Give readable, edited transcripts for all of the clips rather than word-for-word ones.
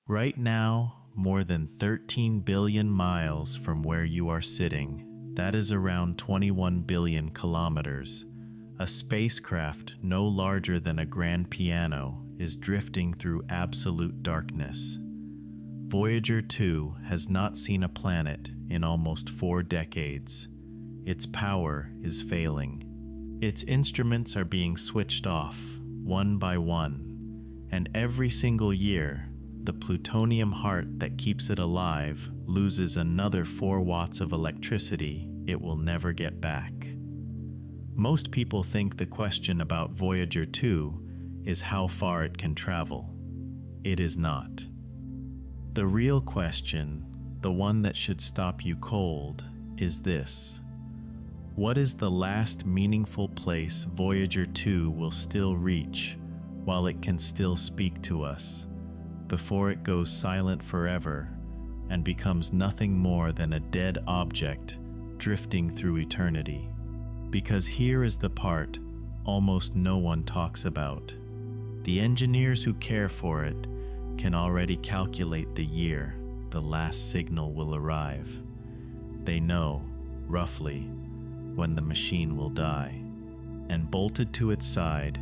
Right now, more than 13 billion miles from where you are sitting, that is around 21 billion kilometers, a spacecraft no larger than a grand piano is drifting through absolute darkness. Voyager 2 has not seen a planet in almost 4 decades. Its power is failing. Its instruments are being switched off, one by one, and every single year, the plutonium heart that keeps it alive loses another 4 watts of electricity it will never get back. Most people think the question about Voyager 2 is how far it can travel. It is not. The real question, the one that should stop you cold, is this. What is the last meaningful place Voyager 2 will still reach while it can still speak to us, before it goes silent forever and becomes nothing more than a dead object drifting through eternity? Because here is the part almost no one talks about. The engineers who care for it can already calculate the year the last signal will arrive. They know, roughly, when the machine will die. And bolted to its side,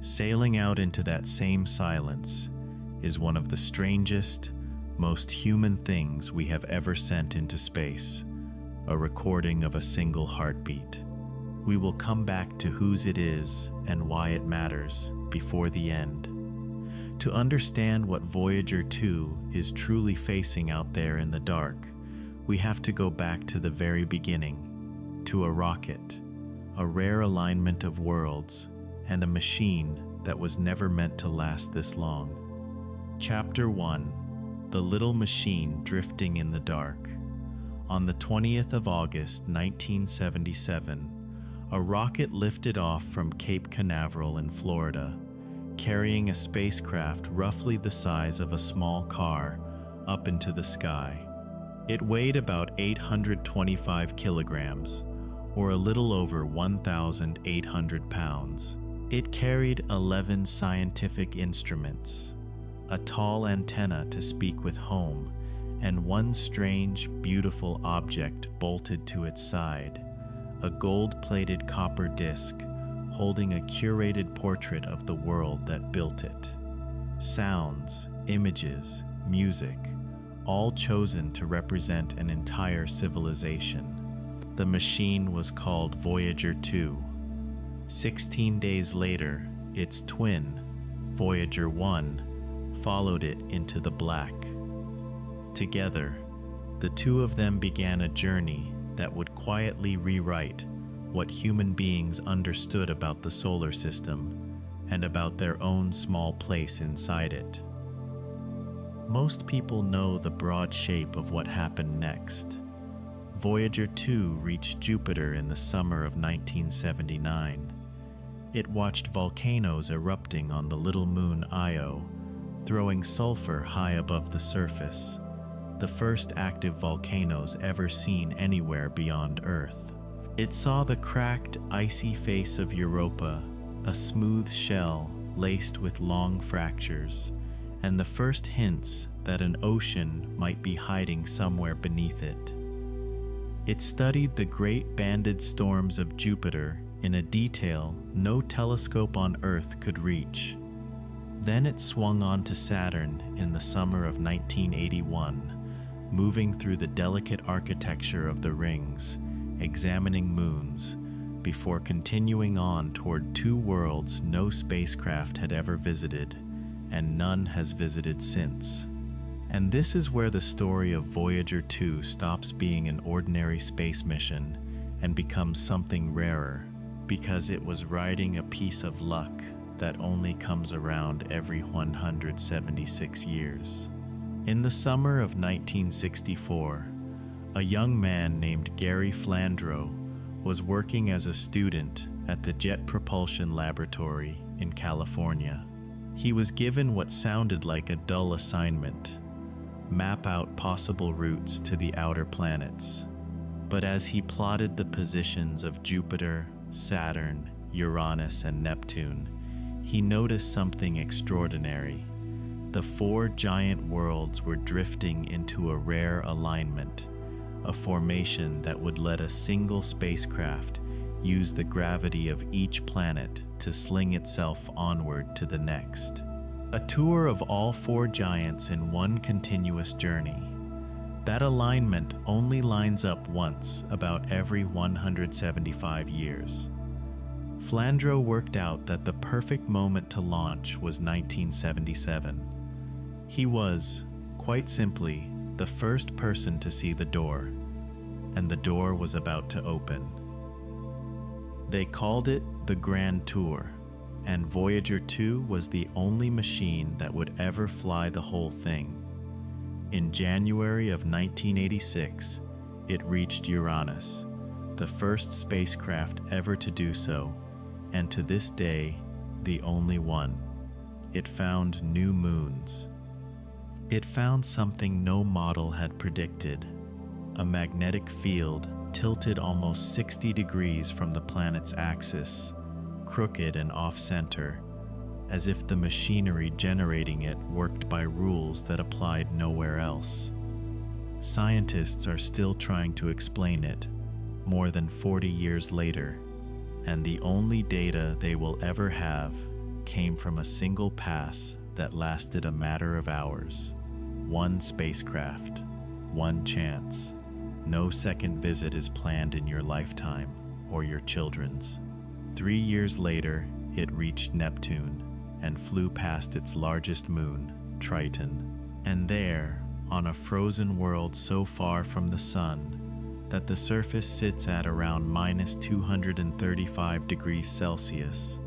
sailing out into that same silence, is one of the strangest, most human things we have ever sent into space, a recording of a single heartbeat. We will come back to whose it is and why it matters before the end. To understand what Voyager 2 is truly facing out there in the dark, we have to go back to the very beginning, to a rocket, a rare alignment of worlds, and a machine that was never meant to last this long. Chapter 1: The Little Machine Drifting in the Dark. On the 20th of August, 1977, a rocket lifted off from Cape Canaveral in Florida, carrying a spacecraft roughly the size of a small car up into the sky. It weighed about 825 kilograms, or a little over 1,800 pounds. It carried 11 scientific instruments, a tall antenna to speak with home, and one strange, beautiful object bolted to its side, a gold-plated copper disc holding a curated portrait of the world that built it. Sounds, images, music, all chosen to represent an entire civilization. The machine was called Voyager 2. 16 days later, its twin, Voyager 1, followed it into the black. Together, the two of them began a journey that would quietly rewrite what human beings understood about the solar system and about their own small place inside it. Most people know the broad shape of what happened next. Voyager 2 reached Jupiter in the summer of 1979. It watched volcanoes erupting on the little moon Io, throwing sulfur high above the surface, the first active volcanoes ever seen anywhere beyond Earth. It saw the cracked, icy face of Europa, a smooth shell laced with long fractures, and the first hints that an ocean might be hiding somewhere beneath it. It studied the great banded storms of Jupiter in a detail no telescope on Earth could reach. Then it swung on to Saturn in the summer of 1981, moving through the delicate architecture of the rings, examining moons, before continuing on toward 2 worlds no spacecraft had ever visited, and none has visited since. And this is where the story of Voyager 2 stops being an ordinary space mission and becomes something rarer, because it was riding a piece of luck that only comes around every 176 years. In the summer of 1964, a young man named Gary Flandreau was working as a student at the Jet Propulsion Laboratory in California. He was given what sounded like a dull assignment: map out possible routes to the outer planets. But as he plotted the positions of Jupiter, Saturn, Uranus, and Neptune, he noticed something extraordinary. The four giant worlds were drifting into a rare alignment, a formation that would let a single spacecraft use the gravity of each planet to sling itself onward to the next. A tour of all four giants in one continuous journey. That alignment only lines up once about every 175 years. Flandreau worked out that the perfect moment to launch was 1977. He was, quite simply, the first person to see the door, and the door was about to open. They called it the Grand Tour, and Voyager 2 was the only machine that would ever fly the whole thing. In January of 1986, it reached Uranus, the first spacecraft ever to do so, and to this day, the only one. It found new moons. It found something no model had predicted, a magnetic field tilted almost 60 degrees from the planet's axis, crooked and off-center, as if the machinery generating it worked by rules that applied nowhere else. Scientists are still trying to explain it, more than 40 years later, and the only data they will ever have came from a single pass that lasted a matter of hours. One spacecraft, one chance. No second visit is planned in your lifetime or your children's. 3 years later, it reached Neptune and flew past its largest moon, Triton. And there, on a frozen world so far from the sun that the surface sits at around minus 235 degrees Celsius,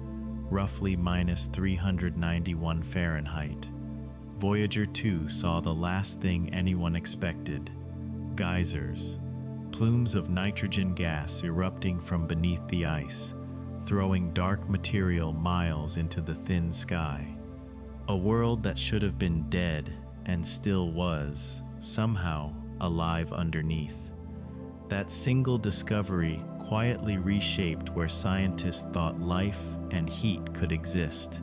roughly minus 391 Fahrenheit, Voyager 2 saw the last thing anyone expected: geysers, plumes of nitrogen gas erupting from beneath the ice, throwing dark material miles into the thin sky. A world that should have been dead and still was, somehow, alive underneath. That single discovery quietly reshaped where scientists thought life and heat could exist,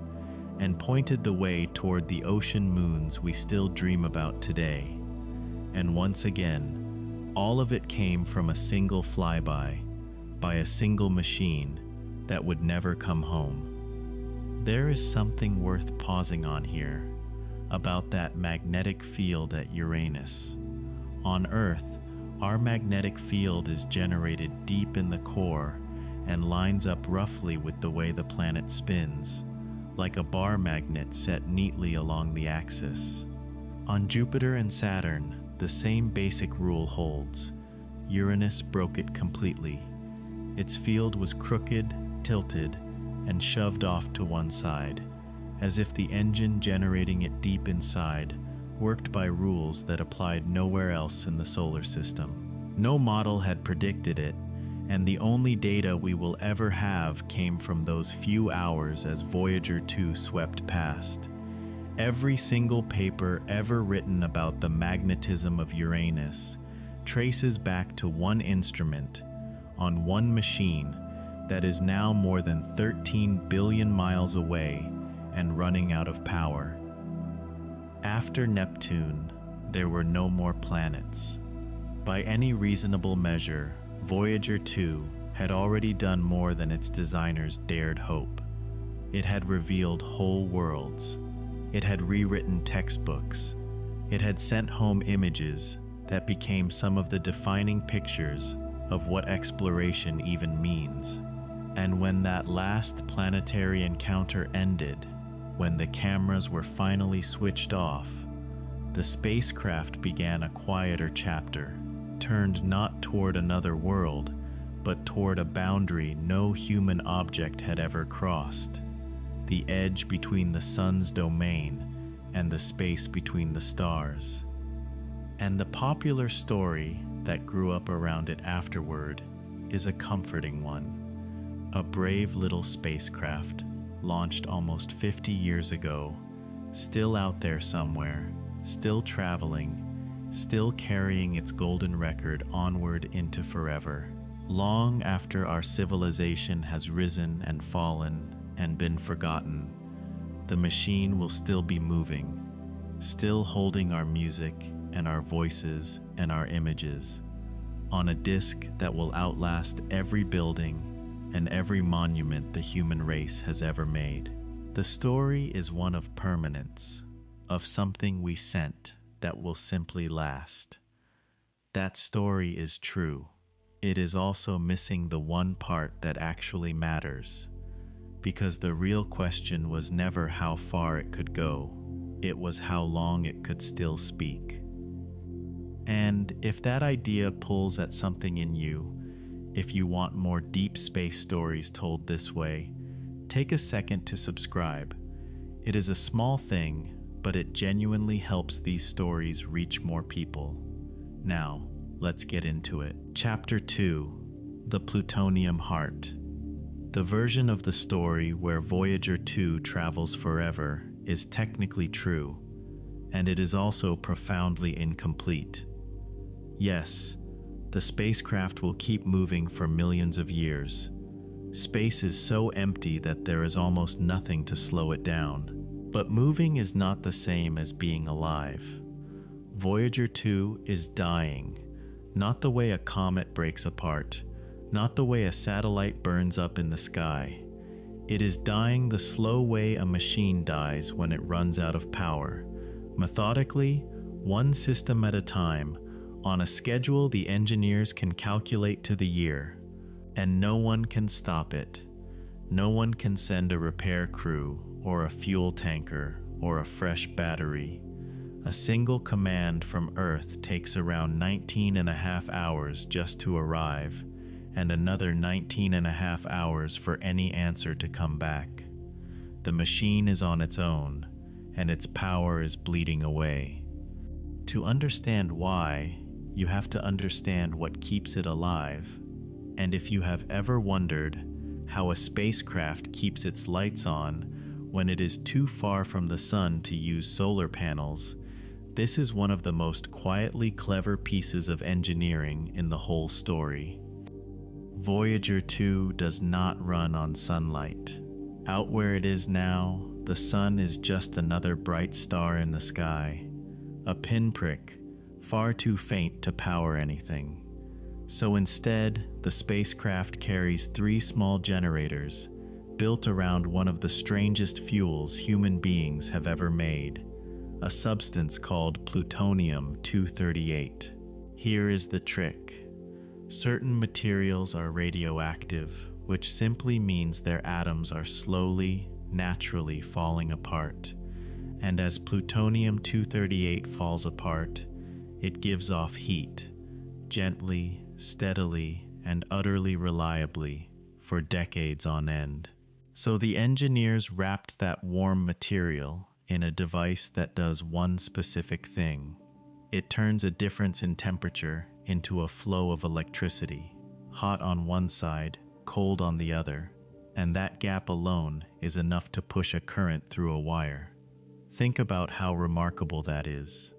and pointed the way toward the ocean moons we still dream about today. And once again, all of it came from a single flyby, by a single machine that would never come home. There is something worth pausing on here, about that magnetic field at Uranus. On Earth, our magnetic field is generated deep in the core and lines up roughly with the way the planet spins, like a bar magnet set neatly along the axis. On Jupiter and Saturn, the same basic rule holds. Uranus broke it completely. Its field was crooked, tilted, and shoved off to one side, as if the engine generating it deep inside worked by rules that applied nowhere else in the solar system. No model had predicted it, and the only data we will ever have came from those few hours as Voyager 2 swept past. Every single paper ever written about the magnetism of Uranus traces back to one instrument, on one machine, that is now more than 13 billion miles away and running out of power. After Neptune, there were no more planets. By any reasonable measure, Voyager 2 had already done more than its designers dared hope. It had revealed whole worlds. It had rewritten textbooks. It had sent home images that became some of the defining pictures of what exploration even means. And when that last planetary encounter ended, when the cameras were finally switched off, the spacecraft began a quieter chapter, turned not toward another world, but toward a boundary no human object had ever crossed, the edge between the sun's domain and the space between the stars. And the popular story that grew up around it afterward is a comforting one. A brave little spacecraft, launched almost 50 years ago, still out there somewhere, still traveling, still carrying its golden record onward into forever. Long after our civilization has risen and fallen and been forgotten, the machine will still be moving, still holding our music and our voices and our images, on a disk that will outlast every building and every monument the human race has ever made. The story is one of permanence, of something we sent that will simply last. That story is true. It is also missing the one part that actually matters, because the real question was never how far it could go, it was how long it could still speak. And if that idea pulls at something in you, if you want more deep space stories told this way, take a second to subscribe. It is a small thing, but it genuinely helps these stories reach more people. Now, let's get into it. Chapter 2: The Plutonium Heart. The version of the story where Voyager 2 travels forever is technically true, and it is also profoundly incomplete. Yes, the spacecraft will keep moving for millions of years. Space is so empty that there is almost nothing to slow it down. But moving is not the same as being alive. Voyager 2 is dying, not the way a comet breaks apart, not the way a satellite burns up in the sky. It is dying the slow way a machine dies when it runs out of power. Methodically, one system at a time, on a schedule the engineers can calculate to the year. And no one can stop it. No one can send a repair crew, or a fuel tanker, or a fresh battery. A single command from Earth takes around 19.5 hours just to arrive, and another 19.5 hours for any answer to come back. The machine is on its own, and its power is bleeding away. To understand why, you have to understand what keeps it alive. And if you have ever wondered how a spacecraft keeps its lights on when it is too far from the sun to use solar panels, this is one of the most quietly clever pieces of engineering in the whole story. Voyager 2 does not run on sunlight. Out where it is now, the sun is just another bright star in the sky, a pinprick, far too faint to power anything. So instead, the spacecraft carries 3 small generators, built around one of the strangest fuels human beings have ever made, a substance called plutonium-238. Here is the trick. Certain materials are radioactive, which simply means their atoms are slowly, naturally falling apart. And as plutonium-238 falls apart, it gives off heat, gently, steadily, and utterly reliably, for decades on end. So the engineers wrapped that warm material in a device that does one specific thing. It turns a difference in temperature into a flow of electricity, hot on one side, cold on the other, and that gap alone is enough to push a current through a wire. Think about how remarkable that is.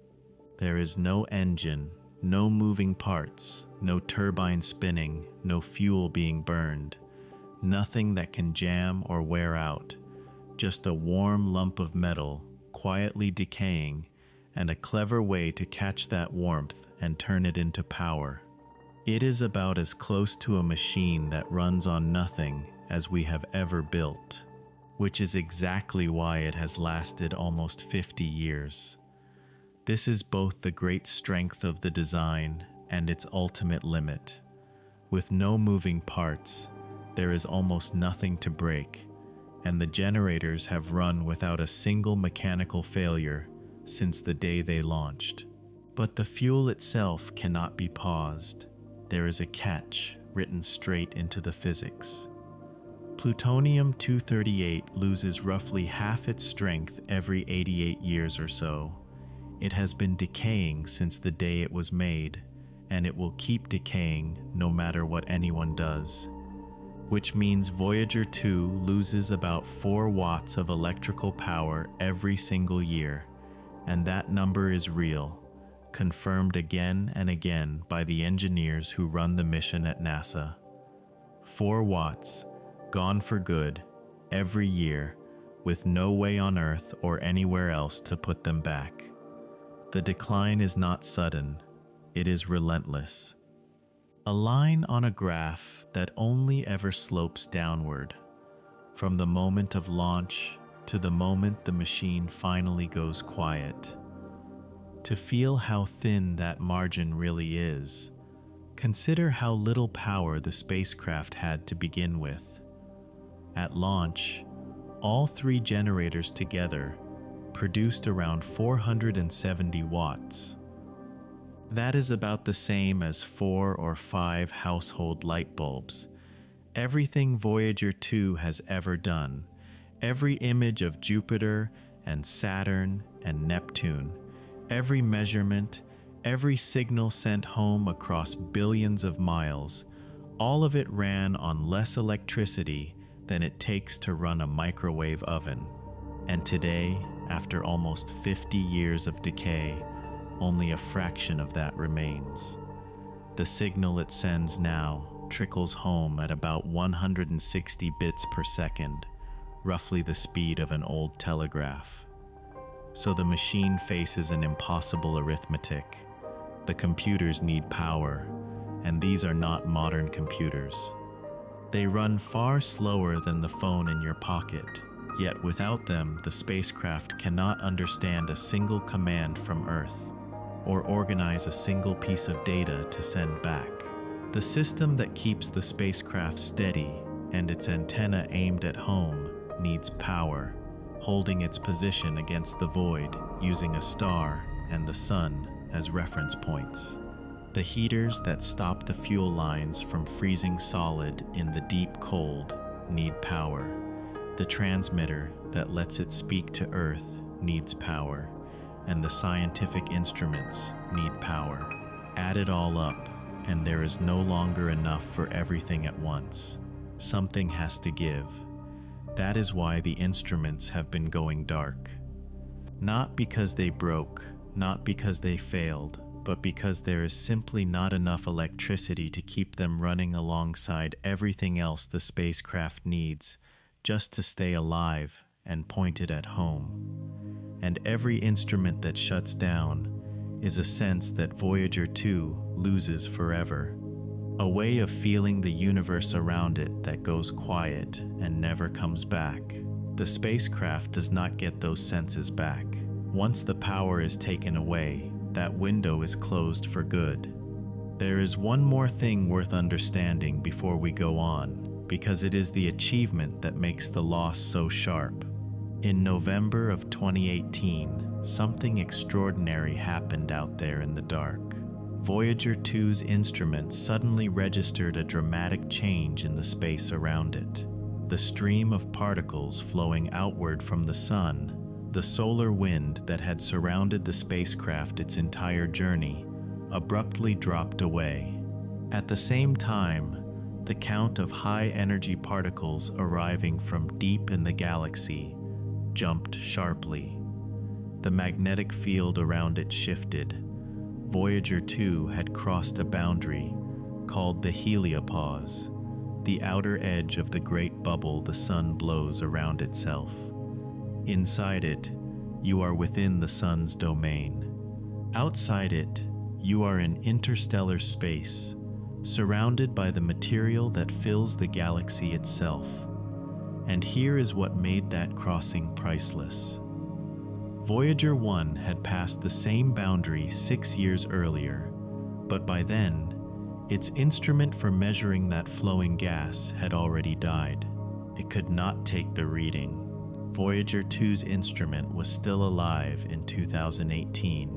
There is no engine, no moving parts, no turbine spinning, no fuel being burned, nothing that can jam or wear out, just a warm lump of metal quietly decaying and a clever way to catch that warmth and turn it into power. It is about as close to a machine that runs on nothing as we have ever built, which is exactly why it has lasted almost 50 years. This is both the great strength of the design and its ultimate limit. With no moving parts, there is almost nothing to break, and the generators have run without a single mechanical failure since the day they launched. But the fuel itself cannot be paused. There is a catch written straight into the physics. Plutonium-238 loses roughly half its strength every 88 years or so. It has been decaying since the day it was made, and it will keep decaying no matter what anyone does. Which means Voyager 2 loses about 4 watts of electrical power every single year, and that number is real, confirmed again and again by the engineers who run the mission at NASA. 4 watts, gone for good, every year, with no way on Earth or anywhere else to put them back. The decline is not sudden, it is relentless. A line on a graph that only ever slopes downward, from the moment of launch to the moment the machine finally goes quiet. To feel how thin that margin really is, consider how little power the spacecraft had to begin with. At launch, all three generators together produced around 470 watts. That is about the same as 4 or 5 household light bulbs. Everything Voyager 2 has ever done, every image of Jupiter and Saturn and Neptune, every measurement, every signal sent home across billions of miles, all of it ran on less electricity than it takes to run a microwave oven. And today, after almost 50 years of decay, only a fraction of that remains. The signal it sends now trickles home at about 160 bits per second, roughly the speed of an old telegraph. So the machine faces an impossible arithmetic. The computers need power, and these are not modern computers. They run far slower than the phone in your pocket, yet without them, the spacecraft cannot understand a single command from Earth, or organize a single piece of data to send back. The system that keeps the spacecraft steady and its antenna aimed at home needs power, holding its position against the void using a star and the sun as reference points. The heaters that stop the fuel lines from freezing solid in the deep cold need power. The transmitter that lets it speak to Earth needs power, and the scientific instruments need power. Add it all up, and there is no longer enough for everything at once. Something has to give. That is why the instruments have been going dark. Not because they broke, not because they failed, but because there is simply not enough electricity to keep them running alongside everything else the spacecraft needs just to stay alive and pointed at home. And every instrument that shuts down is a sense that Voyager 2 loses forever. A way of feeling the universe around it that goes quiet and never comes back. The spacecraft does not get those senses back. Once the power is taken away, that window is closed for good. There is one more thing worth understanding before we go on, because it is the achievement that makes the loss so sharp. In November of 2018, something extraordinary happened out there in the dark. Voyager 2's instruments suddenly registered a dramatic change in the space around it. The stream of particles flowing outward from the sun, the solar wind that had surrounded the spacecraft its entire journey, abruptly dropped away. At the same time, the count of high-energy particles arriving from deep in the galaxy jumped sharply. The magnetic field around it shifted. Voyager 2 had crossed a boundary called the heliopause, the outer edge of the great bubble the sun blows around itself. Inside it, you are within the sun's domain. Outside it, you are in interstellar space, surrounded by the material that fills the galaxy itself. And here is what made that crossing priceless. Voyager 1 had passed the same boundary 6 years earlier, but by then, its instrument for measuring that flowing gas had already died. It could not take the reading. Voyager 2's instrument was still alive in 2018,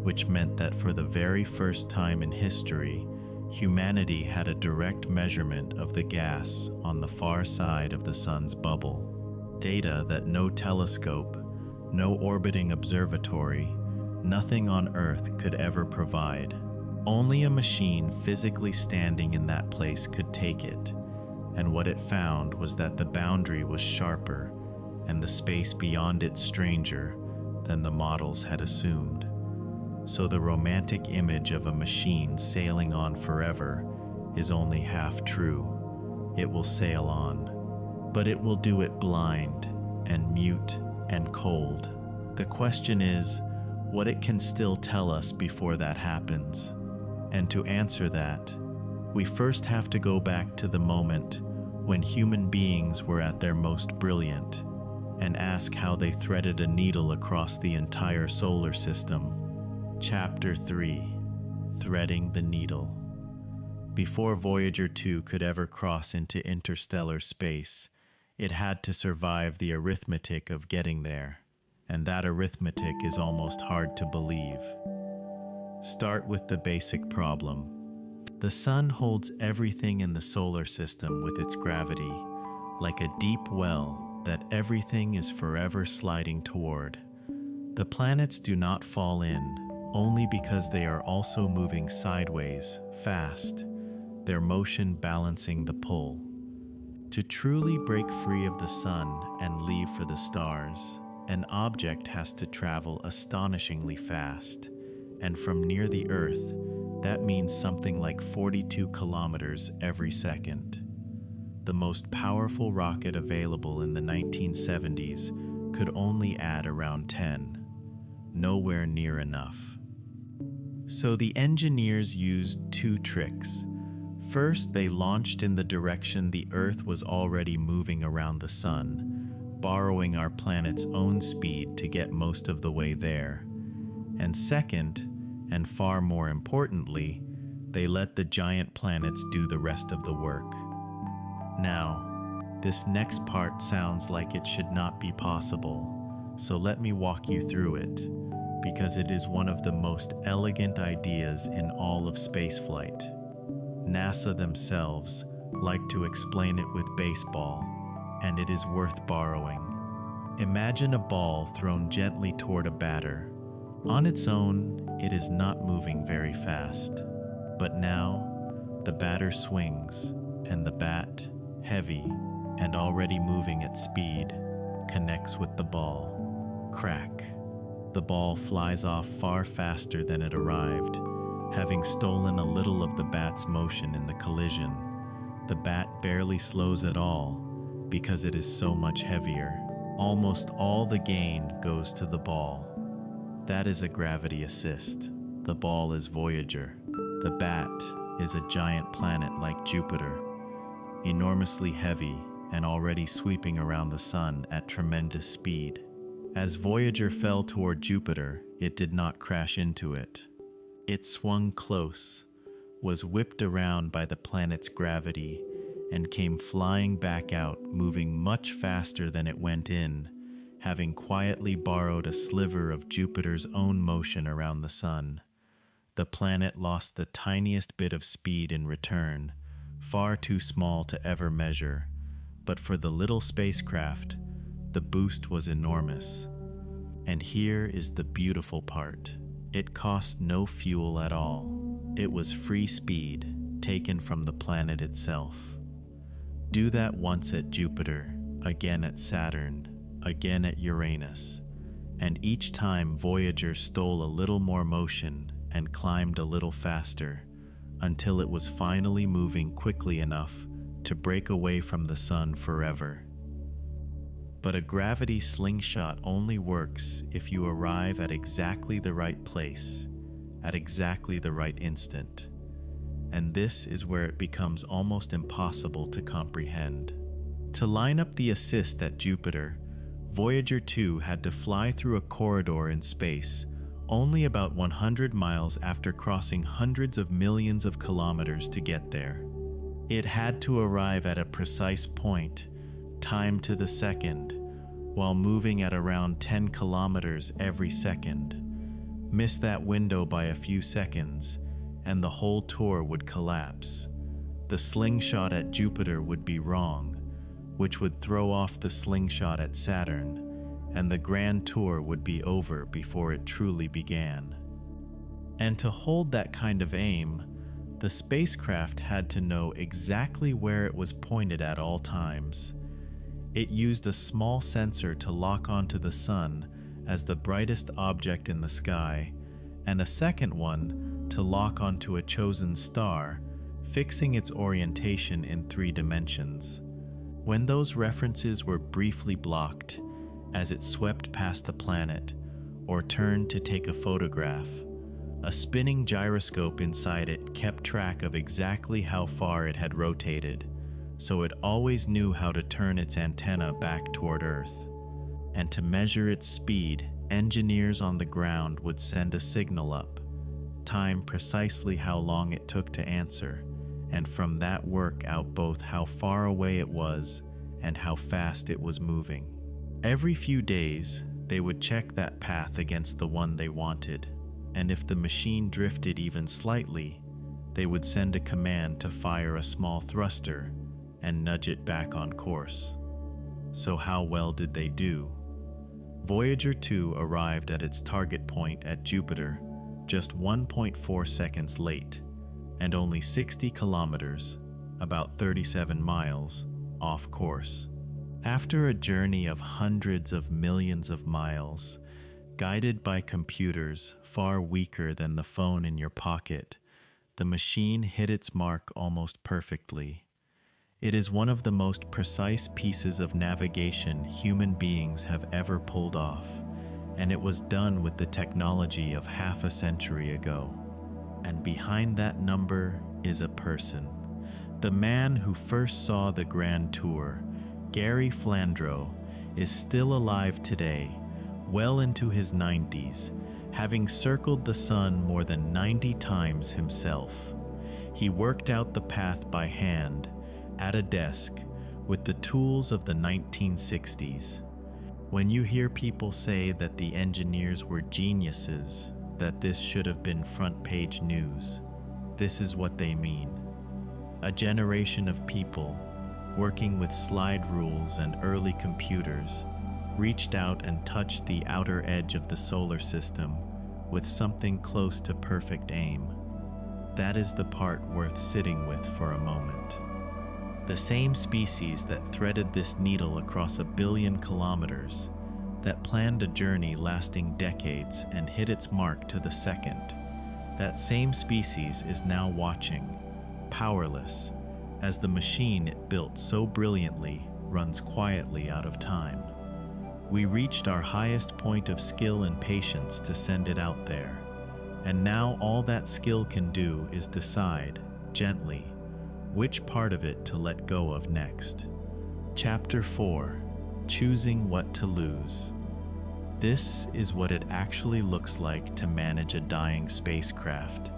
which meant that for the very first time in history, humanity had a direct measurement of the gas on the far side of the sun's bubble. Data that no telescope, no orbiting observatory, nothing on Earth could ever provide. Only a machine physically standing in that place could take it, and what it found was that the boundary was sharper and the space beyond it stranger than the models had assumed. So the romantic image of a machine sailing on forever is only half true. It will sail on, but it will do it blind and mute and cold. The question is, what it can still tell us before that happens. And to answer that, we first have to go back to the moment when human beings were at their most brilliant and ask how they threaded a needle across the entire solar system. Chapter 3: Threading the Needle. Before Voyager 2 could ever cross into interstellar space, it had to survive the arithmetic of getting there, and that arithmetic is almost hard to believe. Start with the basic problem. The sun holds everything in the solar system with its gravity, like a deep well that everything is forever sliding toward. The planets do not fall in, only because they are also moving sideways, fast, their motion balancing the pull. To truly break free of the sun and leave for the stars, an object has to travel astonishingly fast, and from near the Earth, that means something like 42 kilometers every second. The most powerful rocket available in the 1970s could only add around 10, nowhere near enough. So the engineers used two tricks. First, they launched in the direction the Earth was already moving around the sun, borrowing our planet's own speed to get most of the way there. And second, and far more importantly, they let the giant planets do the rest of the work. Now, this next part sounds like it should not be possible, so let me walk you through it, because it is one of the most elegant ideas in all of spaceflight. NASA themselves like to explain it with baseball, and it is worth borrowing. Imagine a ball thrown gently toward a batter. On its own, it is not moving very fast. But now, the batter swings, and the bat, heavy and already moving at speed, connects with the ball. Crack. The ball flies off far faster than it arrived, having stolen a little of the bat's motion in the collision. The bat barely slows at all because it is so much heavier. Almost all the gain goes to the ball. That is a gravity assist. The ball is Voyager. The bat is a giant planet like Jupiter, enormously heavy and already sweeping around the sun at tremendous speed. As Voyager fell toward Jupiter, it did not crash into it. It swung close, was whipped around by the planet's gravity, and came flying back out, moving much faster than it went in, having quietly borrowed a sliver of Jupiter's own motion around the sun. The planet lost the tiniest bit of speed in return, far too small to ever measure, but for the little spacecraft, the boost was enormous. And here is the beautiful part. It cost no fuel at all. It was free speed, taken from the planet itself. Do that once at Jupiter, again at Saturn, again at Uranus, and each time Voyager stole a little more motion and climbed a little faster, until it was finally moving quickly enough to break away from the sun forever. But a gravity slingshot only works if you arrive at exactly the right place, at exactly the right instant. And this is where it becomes almost impossible to comprehend. To line up the assist at Jupiter, Voyager 2 had to fly through a corridor in space only about 100 miles after crossing hundreds of millions of kilometers to get there. It had to arrive at a precise point, timed to the second, while moving at around 10 kilometers every second. Miss that window by a few seconds, and the whole tour would collapse. The slingshot at Jupiter would be wrong, which would throw off the slingshot at Saturn, and the grand tour would be over before it truly began. And to hold that kind of aim, the spacecraft had to know exactly where it was pointed at all times. It used a small sensor to lock onto the sun as the brightest object in the sky, and a second one to lock onto a chosen star, fixing its orientation in 3 dimensions. When those references were briefly blocked, as it swept past the planet, or turn to take a photograph. A spinning gyroscope inside it kept track of exactly how far it had rotated, so it always knew how to turn its antenna back toward Earth. And to measure its speed, engineers on the ground would send a signal up, time precisely how long it took to answer, and from that work out both how far away it was and how fast it was moving. Every few days, they would check that path against the one they wanted, and if the machine drifted even slightly, they would send a command to fire a small thruster and nudge it back on course. So how well did they do? Voyager 2 arrived at its target point at Jupiter just 1.4 seconds late, and only 60 kilometers, about 37 miles, off course. After a journey of hundreds of millions of miles, guided by computers far weaker than the phone in your pocket, the machine hit its mark almost perfectly. It is one of the most precise pieces of navigation human beings have ever pulled off, and it was done with the technology of half a century ago. And behind that number is a person. The man who first saw the Grand Tour, Gary Flandreau, is still alive today, well into his 90s, having circled the sun more than 90 times himself. He worked out the path by hand, at a desk, with the tools of the 1960s. When you hear people say that the engineers were geniuses, that this should have been front-page news, this is what they mean. A generation of people, working with slide rules and early computers, reached out and touched the outer edge of the solar system with something close to perfect aim. That is the part worth sitting with for a moment. The same species that threaded this needle across 1 billion kilometers, that planned a journey lasting decades and hit its mark to the second, that same species is now watching, powerless, as the machine it built so brilliantly runs quietly out of time. We reached our highest point of skill and patience to send it out there, and now all that skill can do is decide, gently, which part of it to let go of next. Chapter 4: Choosing What to Lose. This is what it actually looks like to manage a dying spacecraft.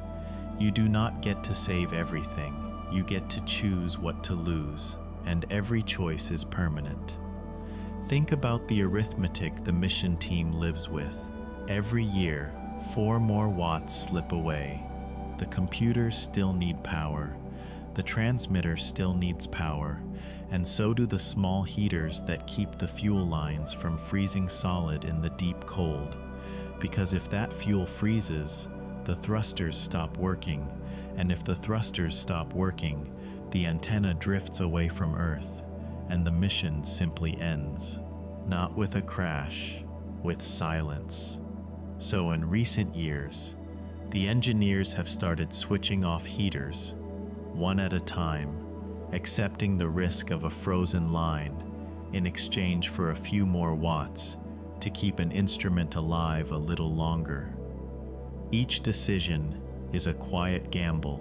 You do not get to save everything. You get to choose what to lose, and every choice is permanent. Think about the arithmetic the mission team lives with. Every year, 4 more watts slip away. The computers still need power. The transmitter still needs power, and so do the small heaters that keep the fuel lines from freezing solid in the deep cold. Because if that fuel freezes, the thrusters stop working, and if the thrusters stop working, the antenna drifts away from Earth, and the mission simply ends. Not with a crash, with silence. So in recent years, the engineers have started switching off heaters, one at a time, accepting the risk of a frozen line in exchange for a few more watts to keep an instrument alive a little longer. Each decision is a quiet gamble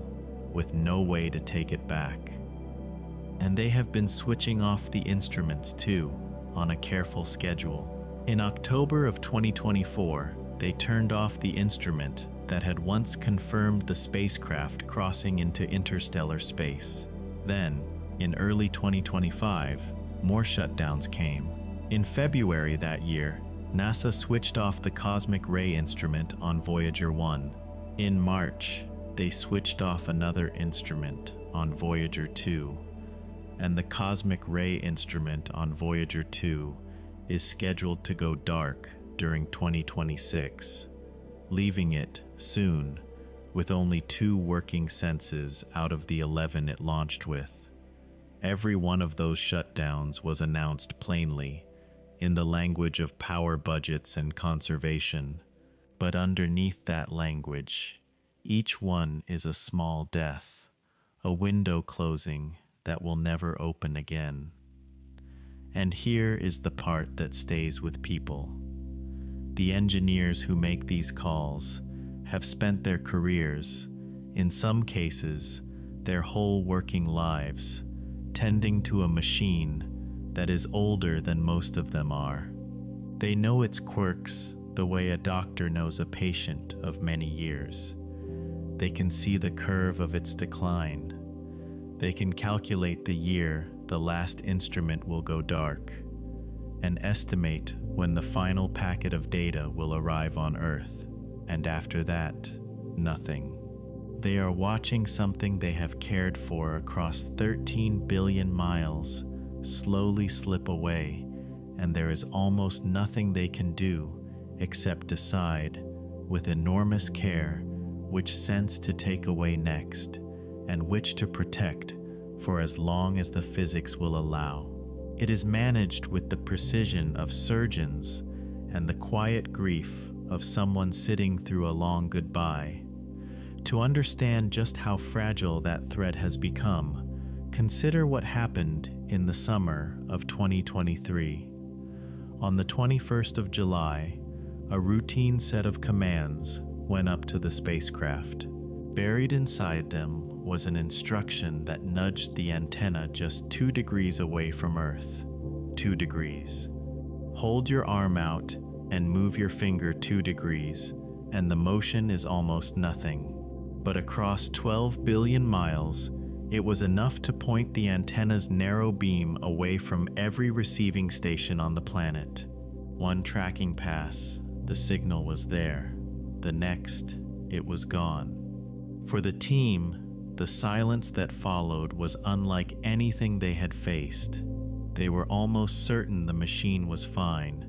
with no way to take it back. And they have been switching off the instruments too, on a careful schedule. In October of 2024, they turned off the instrument that had once confirmed the spacecraft crossing into interstellar space. Then, in early 2025, more shutdowns came. In February that year, NASA switched off the cosmic ray instrument on Voyager 1. In March, they switched off another instrument on Voyager 2. And the cosmic ray instrument on Voyager 2 is scheduled to go dark during 2026, leaving it soon with only 2 working senses out of the 11 it launched with. Every one of those shutdowns was announced plainly, in the language of power budgets and conservation. But underneath that language, each one is a small death, a window closing that will never open again. And here is the part that stays with people. The engineers who make these calls have spent their careers, in some cases, their whole working lives, tending to a machine that is older than most of them are. They know its quirks the way a doctor knows a patient of many years. They can see the curve of its decline. They can calculate the year the last instrument will go dark and estimate when the final packet of data will arrive on Earth, and after that, nothing. They are watching something they have cared for across 13 billion miles slowly slip away, and there is almost nothing they can do except decide, with enormous care, which sense to take away next, and which to protect for as long as the physics will allow. It is managed with the precision of surgeons and the quiet grief of someone sitting through a long goodbye. To understand just how fragile that thread has become, consider what happened in the summer of 2023. On the 21st of July, a routine set of commands went up to the spacecraft. Buried inside them was an instruction that nudged the antenna just 2 degrees away from Earth. 2 degrees. Hold your arm out and move your finger 2 degrees, and the motion is almost nothing. But across 12 billion miles, it was enough to point the antenna's narrow beam away from every receiving station on the planet. One tracking pass, the signal was there. The next, it was gone. For the team, the silence that followed was unlike anything they had faced. They were almost certain the machine was fine,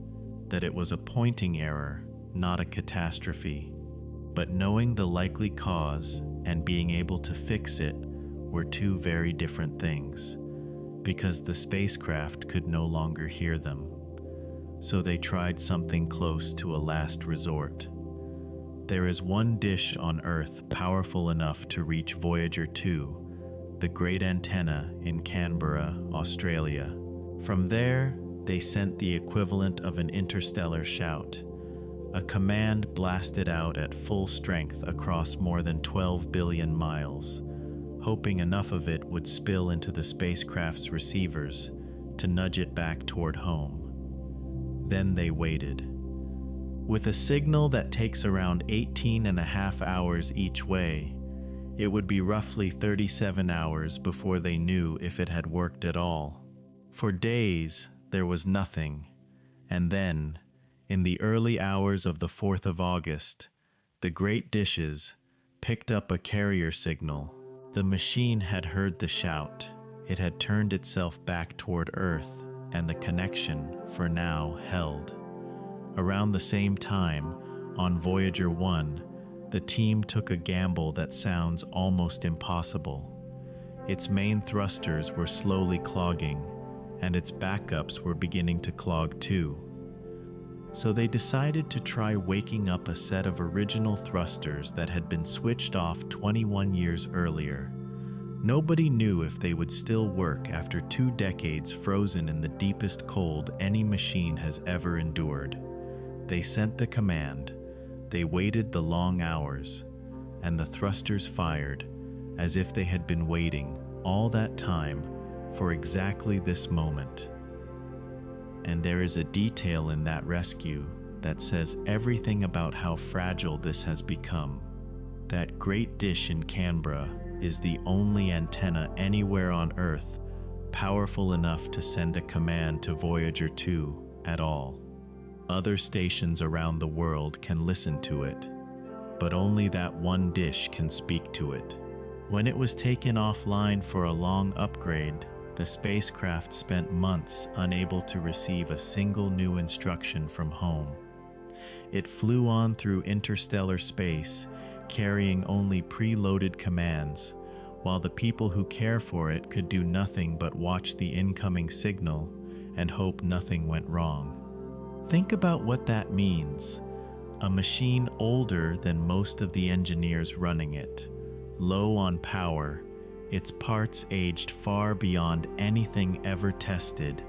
that it was a pointing error, not a catastrophe. But knowing the likely cause and being able to fix it were 2 very different things, because the spacecraft could no longer hear them. So they tried something close to a last resort. There is one dish on Earth powerful enough to reach Voyager 2, the great antenna in Canberra, Australia. From there, they sent the equivalent of an interstellar shout, a command blasted out at full strength across more than 12 billion miles, hoping enough of it would spill into the spacecraft's receivers to nudge it back toward home. Then they waited. With a signal that takes around 18.5 hours each way, it would be roughly 37 hours before they knew if it had worked at all. For days, there was nothing, and then, in the early hours of the 4th of August, the great dishes picked up a carrier signal. The machine had heard the shout. It had turned itself back toward Earth, and the connection, for now, held. Around the same time, on Voyager 1, the team took a gamble that sounds almost impossible. Its main thrusters were slowly clogging, and its backups were beginning to clog too. So they decided to try waking up a set of original thrusters that had been switched off 21 years earlier. Nobody knew if they would still work after 2 decades frozen in the deepest cold any machine has ever endured. They sent the command, they waited the long hours, and the thrusters fired, as if they had been waiting all that time for exactly this moment. And there is a detail in that rescue that says everything about how fragile this has become. That great dish in Canberra is the only antenna anywhere on Earth powerful enough to send a command to Voyager 2 at all. Other stations around the world can listen to it, but only that one dish can speak to it. When it was taken offline for a long upgrade, the spacecraft spent months unable to receive a single new instruction from home. It flew on through interstellar space, carrying only preloaded commands, while the people who care for it could do nothing but watch the incoming signal and hope nothing went wrong. Think about what that means. A machine older than most of the engineers running it, low on power, its parts aged far beyond anything ever tested,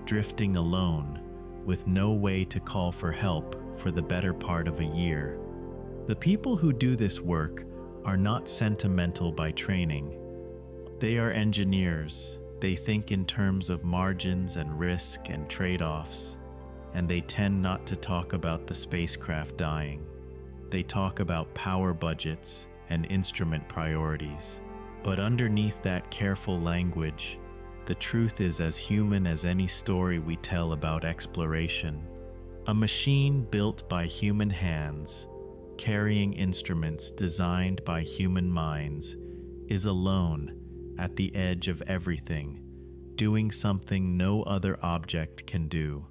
drifting alone, with no way to call for help for the better part of a year. The people who do this work are not sentimental by training. They are engineers. They think in terms of margins and risk and trade-offs, and they tend not to talk about the spacecraft dying. They talk about power budgets and instrument priorities. But underneath that careful language, the truth is as human as any story we tell about exploration. A machine built by human hands, carrying instruments designed by human minds, is alone at the edge of everything, doing something no other object can do,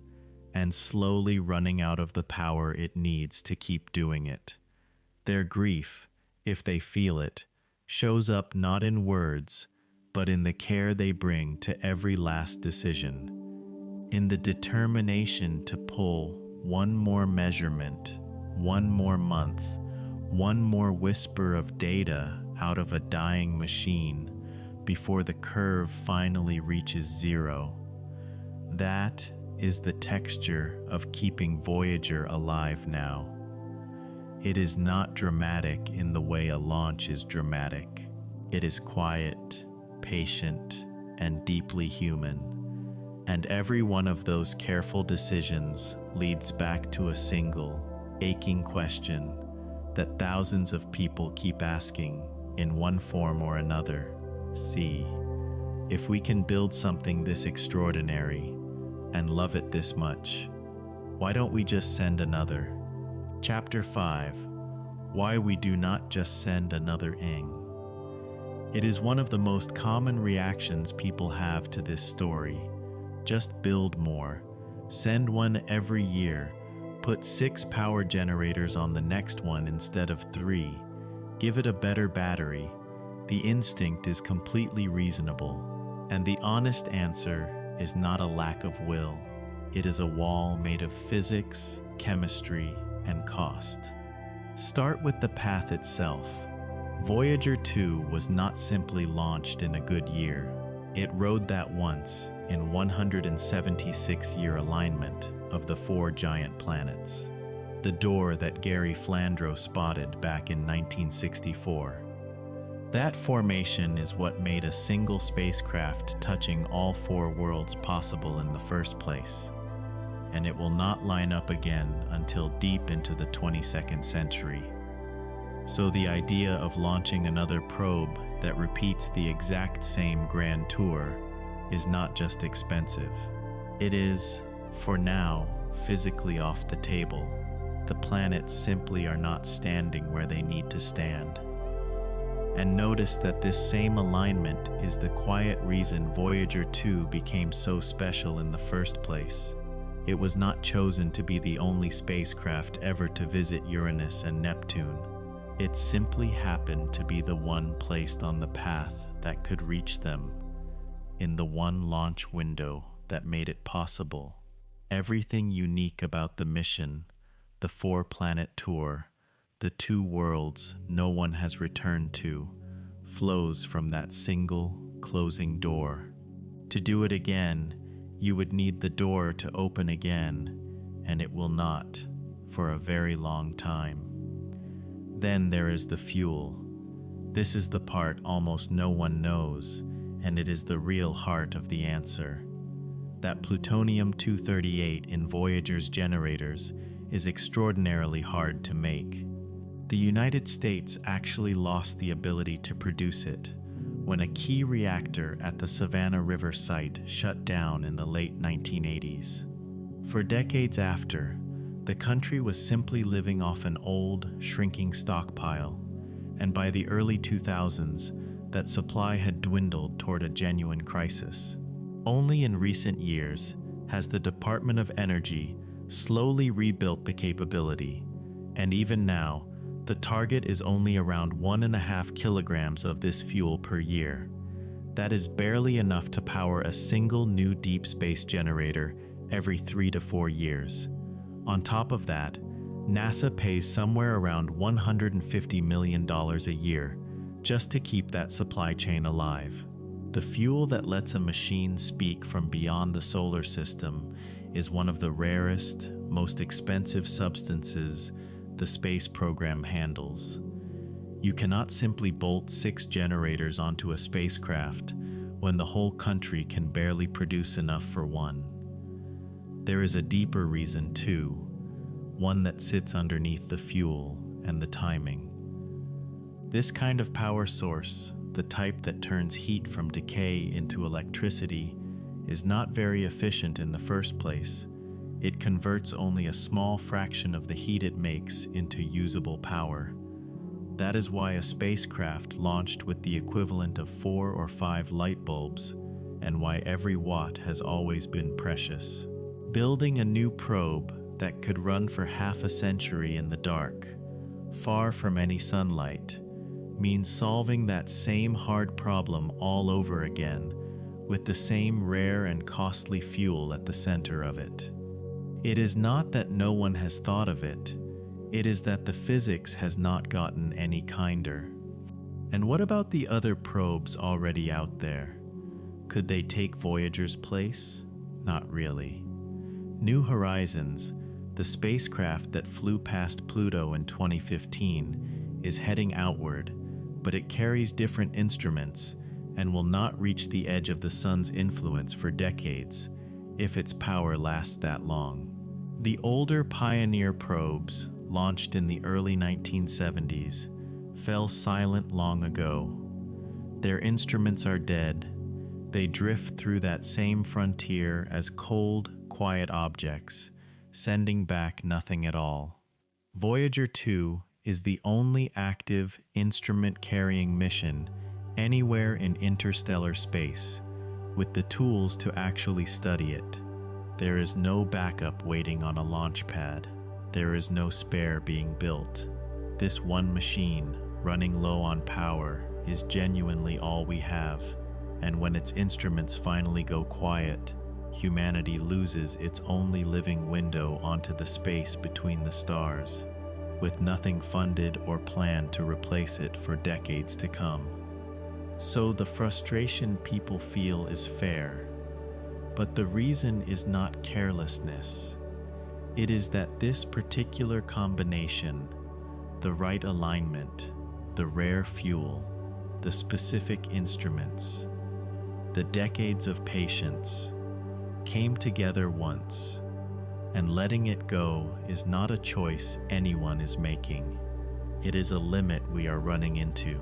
and slowly running out of the power it needs to keep doing it. Their grief, if they feel it, shows up not in words, but in the care they bring to every last decision, in the determination to pull one more measurement, one more month, one more whisper of data out of a dying machine before the curve finally reaches zero. That is the texture of keeping Voyager alive now. It is not dramatic in the way a launch is dramatic. It is quiet, patient, and deeply human. And every one of those careful decisions leads back to a single, aching question that thousands of people keep asking in one form or another. See, if we can build something this extraordinary and love it this much, why don't we just send another? Chapter 5. Why we do not just send another Ing. It is one of the most common reactions people have to this story. Just build more. Send one every year. Put 6 power generators on the next one instead of 3. Give it a better battery. The instinct is completely reasonable. And the honest answer is not a lack of will. It is a wall made of physics, chemistry, and cost. Start with the path itself. Voyager 2 was not simply launched in a good year. It rode that once in 176-year alignment of the 4 giant planets. The door that Gary Flandreau spotted back in 1964. That formation is what made a single spacecraft touching all 4 worlds possible in the first place. And it will not line up again until deep into the 22nd century. So the idea of launching another probe that repeats the exact same grand tour is not just expensive. It is, for now, physically off the table. The planets simply are not standing where they need to stand. And notice that this same alignment is the quiet reason Voyager 2 became so special in the first place. It was not chosen to be the only spacecraft ever to visit Uranus and Neptune. It simply happened to be the one placed on the path that could reach them, in the one launch window that made it possible. Everything unique about the mission, the 4-planet tour, the 2 worlds no one has returned to, flows from that single closing door. To do it again, you would need the door to open again, and it will not for a very long time. Then there is the fuel. This is the part almost no one knows, and it is the real heart of the answer. That plutonium-238 in Voyager's generators is extraordinarily hard to make. The United States actually lost the ability to produce it when a key reactor at the Savannah River site shut down in the late 1980s. For decades after, the country was simply living off an old, shrinking stockpile, and by the early 2000s, that supply had dwindled toward a genuine crisis. Only in recent years has the Department of Energy slowly rebuilt the capability, and even now, the target is only around 1.5 kilograms of this fuel per year. That is barely enough to power a single new deep space generator every 3 to 4 years. On top of that, NASA pays somewhere around $150 million a year just to keep that supply chain alive. The fuel that lets a machine speak from beyond the solar system is one of the rarest, most expensive substances the space program handles. You cannot simply bolt 6 generators onto a spacecraft when the whole country can barely produce enough for one. There is a deeper reason too, one that sits underneath the fuel and the timing. This kind of power source, the type that turns heat from decay into electricity, is not very efficient in the first place. It converts only a small fraction of the heat it makes into usable power. That is why a spacecraft launched with the equivalent of 4 or 5 light bulbs, and why every watt has always been precious. Building a new probe that could run for half a century in the dark, far from any sunlight, means solving that same hard problem all over again, with the same rare and costly fuel at the center of it. It is not that no one has thought of it, it is that the physics has not gotten any kinder. And what about the other probes already out there? Could they take Voyager's place? Not really. New Horizons, the spacecraft that flew past Pluto in 2015, is heading outward, but it carries different instruments and will not reach the edge of the sun's influence for decades, if its power lasts that long. The older Pioneer probes, launched in the early 1970s, fell silent long ago. Their instruments are dead. They drift through that same frontier as cold, quiet objects, sending back nothing at all. Voyager 2 is the only active, instrument-carrying mission anywhere in interstellar space, with the tools to actually study it. There is no backup waiting on a launch pad. There is no spare being built. This one machine, running low on power, is genuinely all we have, and when its instruments finally go quiet, humanity loses its only living window onto the space between the stars, with nothing funded or planned to replace it for decades to come. So the frustration people feel is fair, but the reason is not carelessness. It is that this particular combination, the right alignment, the rare fuel, the specific instruments, the decades of patience, came together once, and letting it go is not a choice anyone is making. It is a limit we are running into,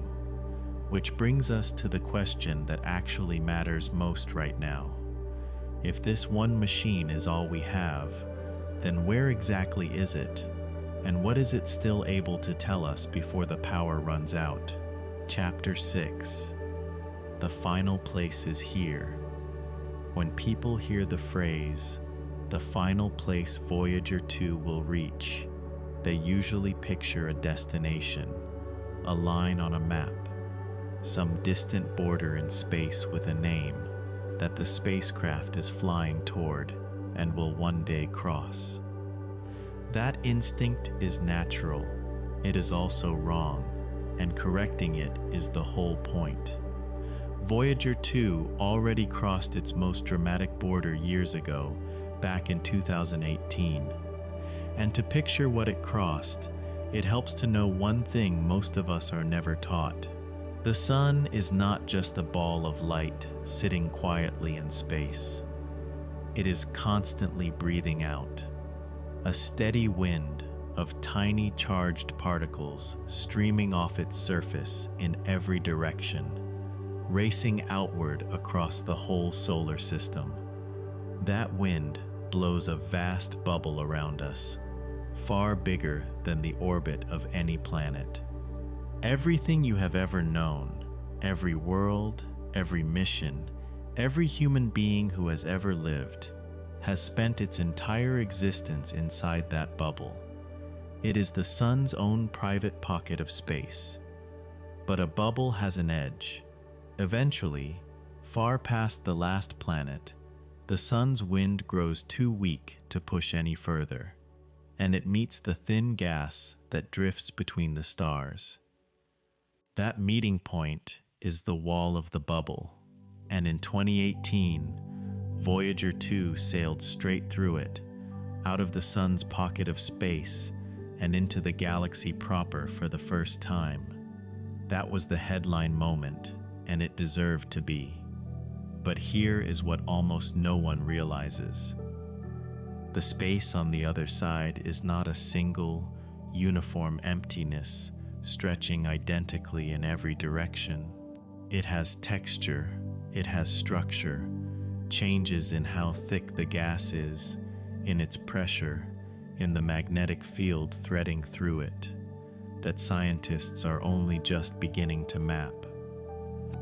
which brings us to the question that actually matters most right now. If this one machine is all we have, then where exactly is it, and what is it still able to tell us before the power runs out? Chapter 6. The final place is here. When people hear the phrase, the final place Voyager 2 will reach, they usually picture a destination, a line on a map, some distant border in space with a name that the spacecraft is flying toward and will one day cross. That instinct is natural. It is also wrong, and correcting it is the whole point. Voyager 2 already crossed its most dramatic border years ago, back in 2018. And to picture what it crossed, it helps to know one thing most of us are never taught. The sun is not just a ball of light sitting quietly in space. It is constantly breathing out. A steady wind of tiny charged particles streaming off its surface in every direction, racing outward across the whole solar system. That wind blows a vast bubble around us, far bigger than the orbit of any planet. Everything you have ever known, every world, every mission, every human being who has ever lived, has spent its entire existence inside that bubble. It is the sun's own private pocket of space. But a bubble has an edge. Eventually, far past the last planet, the sun's wind grows too weak to push any further, and it meets the thin gas that drifts between the stars. That meeting point is the wall of the bubble, and in 2018, Voyager 2 sailed straight through it, out of the sun's pocket of space and into the galaxy proper for the first time. That was the headline moment, and it deserved to be. But here is what almost no one realizes. The space on the other side is not a single, uniform emptiness stretching identically in every direction. It has texture, it has structure, changes in how thick the gas is, in its pressure, in the magnetic field threading through it, that scientists are only just beginning to map.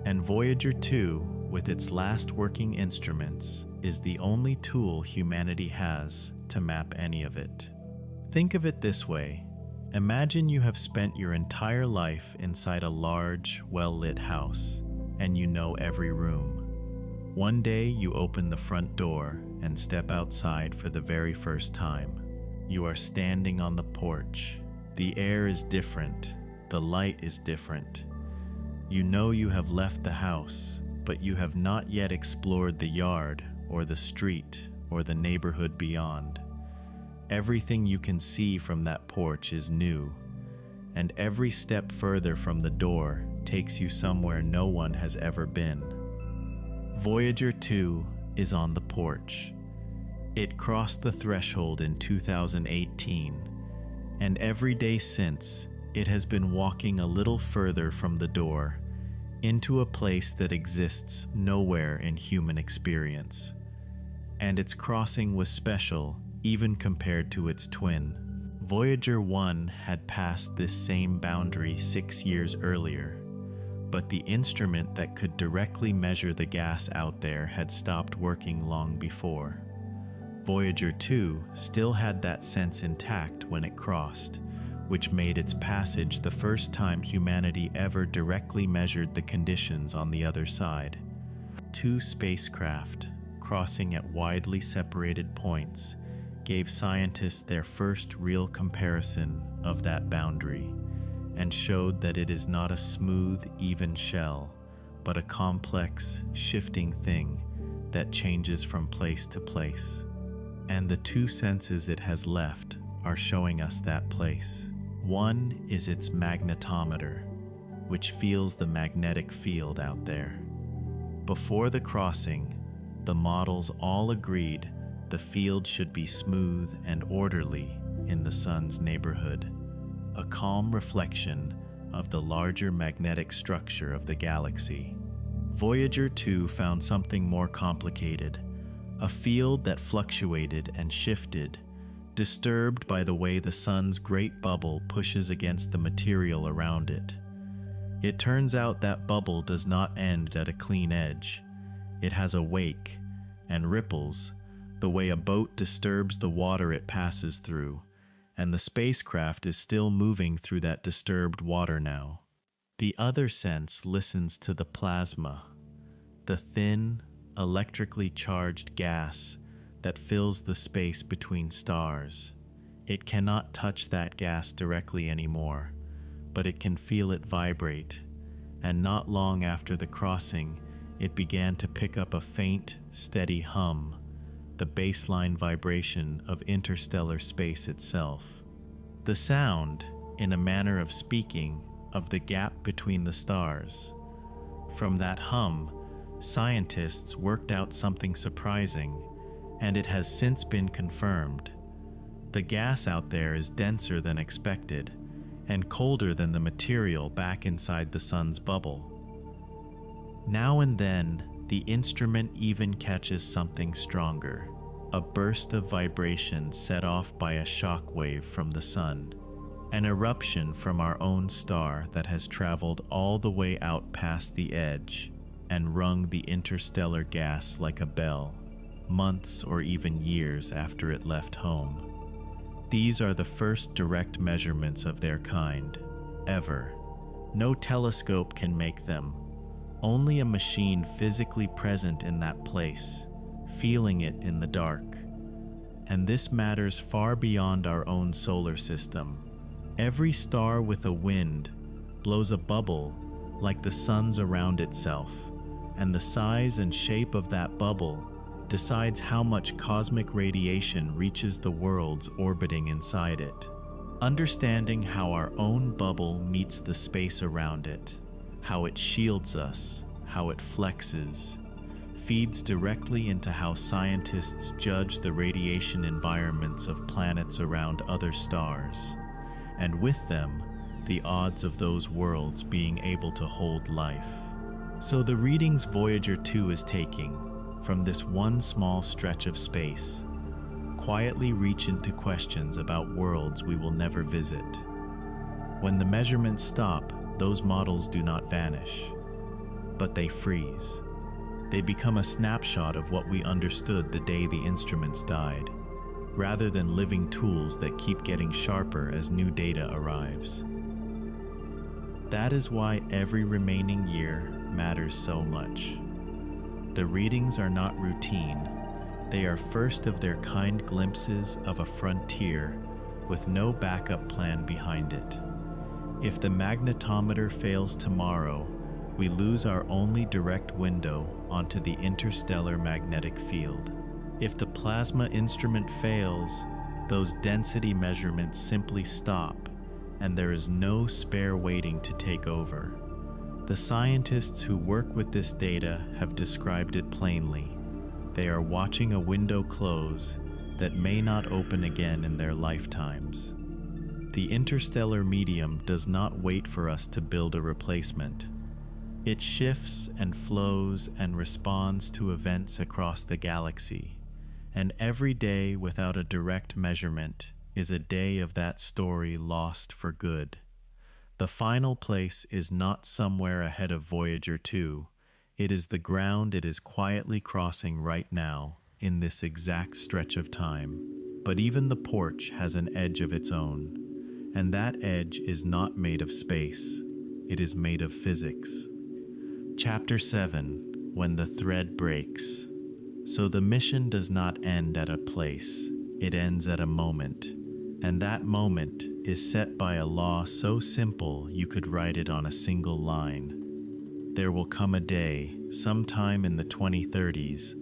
And Voyager 2, with its last working instruments, is the only tool humanity has to map any of it. Think of it this way. Imagine you have spent your entire life inside a large, well-lit house, and you know every room. One day you open the front door and step outside for the very first time. You are standing on the porch. The air is different. The light is different. You know you have left the house, but you have not yet explored the yard or the street or the neighborhood beyond. Everything you can see from that porch is new, and every step further from the door takes you somewhere no one has ever been. Voyager 2 is on the porch. It crossed the threshold in 2018, and every day since, it has been walking a little further from the door into a place that exists nowhere in human experience. And its crossing was special even compared to its twin. Voyager 1 had passed this same boundary 6 years earlier, but the instrument that could directly measure the gas out there had stopped working long before. Voyager 2 still had that sense intact when it crossed, which made its passage the first time humanity ever directly measured the conditions on the other side. Two spacecraft, crossing at widely separated points, gave scientists their first real comparison of that boundary, and showed that it is not a smooth, even shell, but a complex, shifting thing that changes from place to place. And the two senses it has left are showing us that place. One is its magnetometer, which feels the magnetic field out there. Before the crossing, the models all agreed the field should be smooth and orderly in the sun's neighborhood, a calm reflection of the larger magnetic structure of the galaxy. Voyager 2 found something more complicated, a field that fluctuated and shifted, disturbed by the way the sun's great bubble pushes against the material around it. It turns out that bubble does not end at a clean edge. It has a wake and ripples, the way a boat disturbs the water it passes through, and the spacecraft is still moving through that disturbed water now. The other sense listens to the plasma, the thin, electrically charged gas that fills the space between stars. It cannot touch that gas directly anymore, but it can feel it vibrate, and not long after the crossing, it began to pick up a faint, steady hum, the baseline vibration of interstellar space itself. The sound, in a manner of speaking, of the gap between the stars. From that hum, scientists worked out something surprising, and it has since been confirmed. The gas out there is denser than expected, and colder than the material back inside the sun's bubble. Now and then, the instrument even catches something stronger, a burst of vibration set off by a shock wave from the sun, an eruption from our own star that has traveled all the way out past the edge and rung the interstellar gas like a bell, months or even years after it left home. These are the first direct measurements of their kind, ever. No telescope can make them. Only a machine physically present in that place, feeling it in the dark. And this matters far beyond our own solar system. Every star with a wind blows a bubble like the sun's around itself, and the size and shape of that bubble decides how much cosmic radiation reaches the worlds orbiting inside it. Understanding how our own bubble meets the space around it, how it shields us, how it flexes, feeds directly into how scientists judge the radiation environments of planets around other stars, and with them, the odds of those worlds being able to hold life. So the readings Voyager 2 is taking from this one small stretch of space quietly reach into questions about worlds we will never visit. When the measurements stop, those models do not vanish, but they freeze. They become a snapshot of what we understood the day the instruments died, rather than living tools that keep getting sharper as new data arrives. That is why every remaining year matters so much. The readings are not routine. They are first of their kind glimpses of a frontier with no backup plan behind it. If the magnetometer fails tomorrow, we lose our only direct window onto the interstellar magnetic field. If the plasma instrument fails, those density measurements simply stop, and there is no spare waiting to take over. The scientists who work with this data have described it plainly. They are watching a window close that may not open again in their lifetimes. The interstellar medium does not wait for us to build a replacement. It shifts and flows and responds to events across the galaxy, and every day without a direct measurement is a day of that story lost for good. The final place is not somewhere ahead of Voyager 2. It is the ground it is quietly crossing right now, in this exact stretch of time. But even the porch has an edge of its own, and that edge is not made of space. It is made of physics. Chapter 7, When the Thread Breaks. So the mission does not end at a place, it ends at a moment. And that moment is set by a law so simple you could write it on a single line. There will come a day, sometime in the 2030s,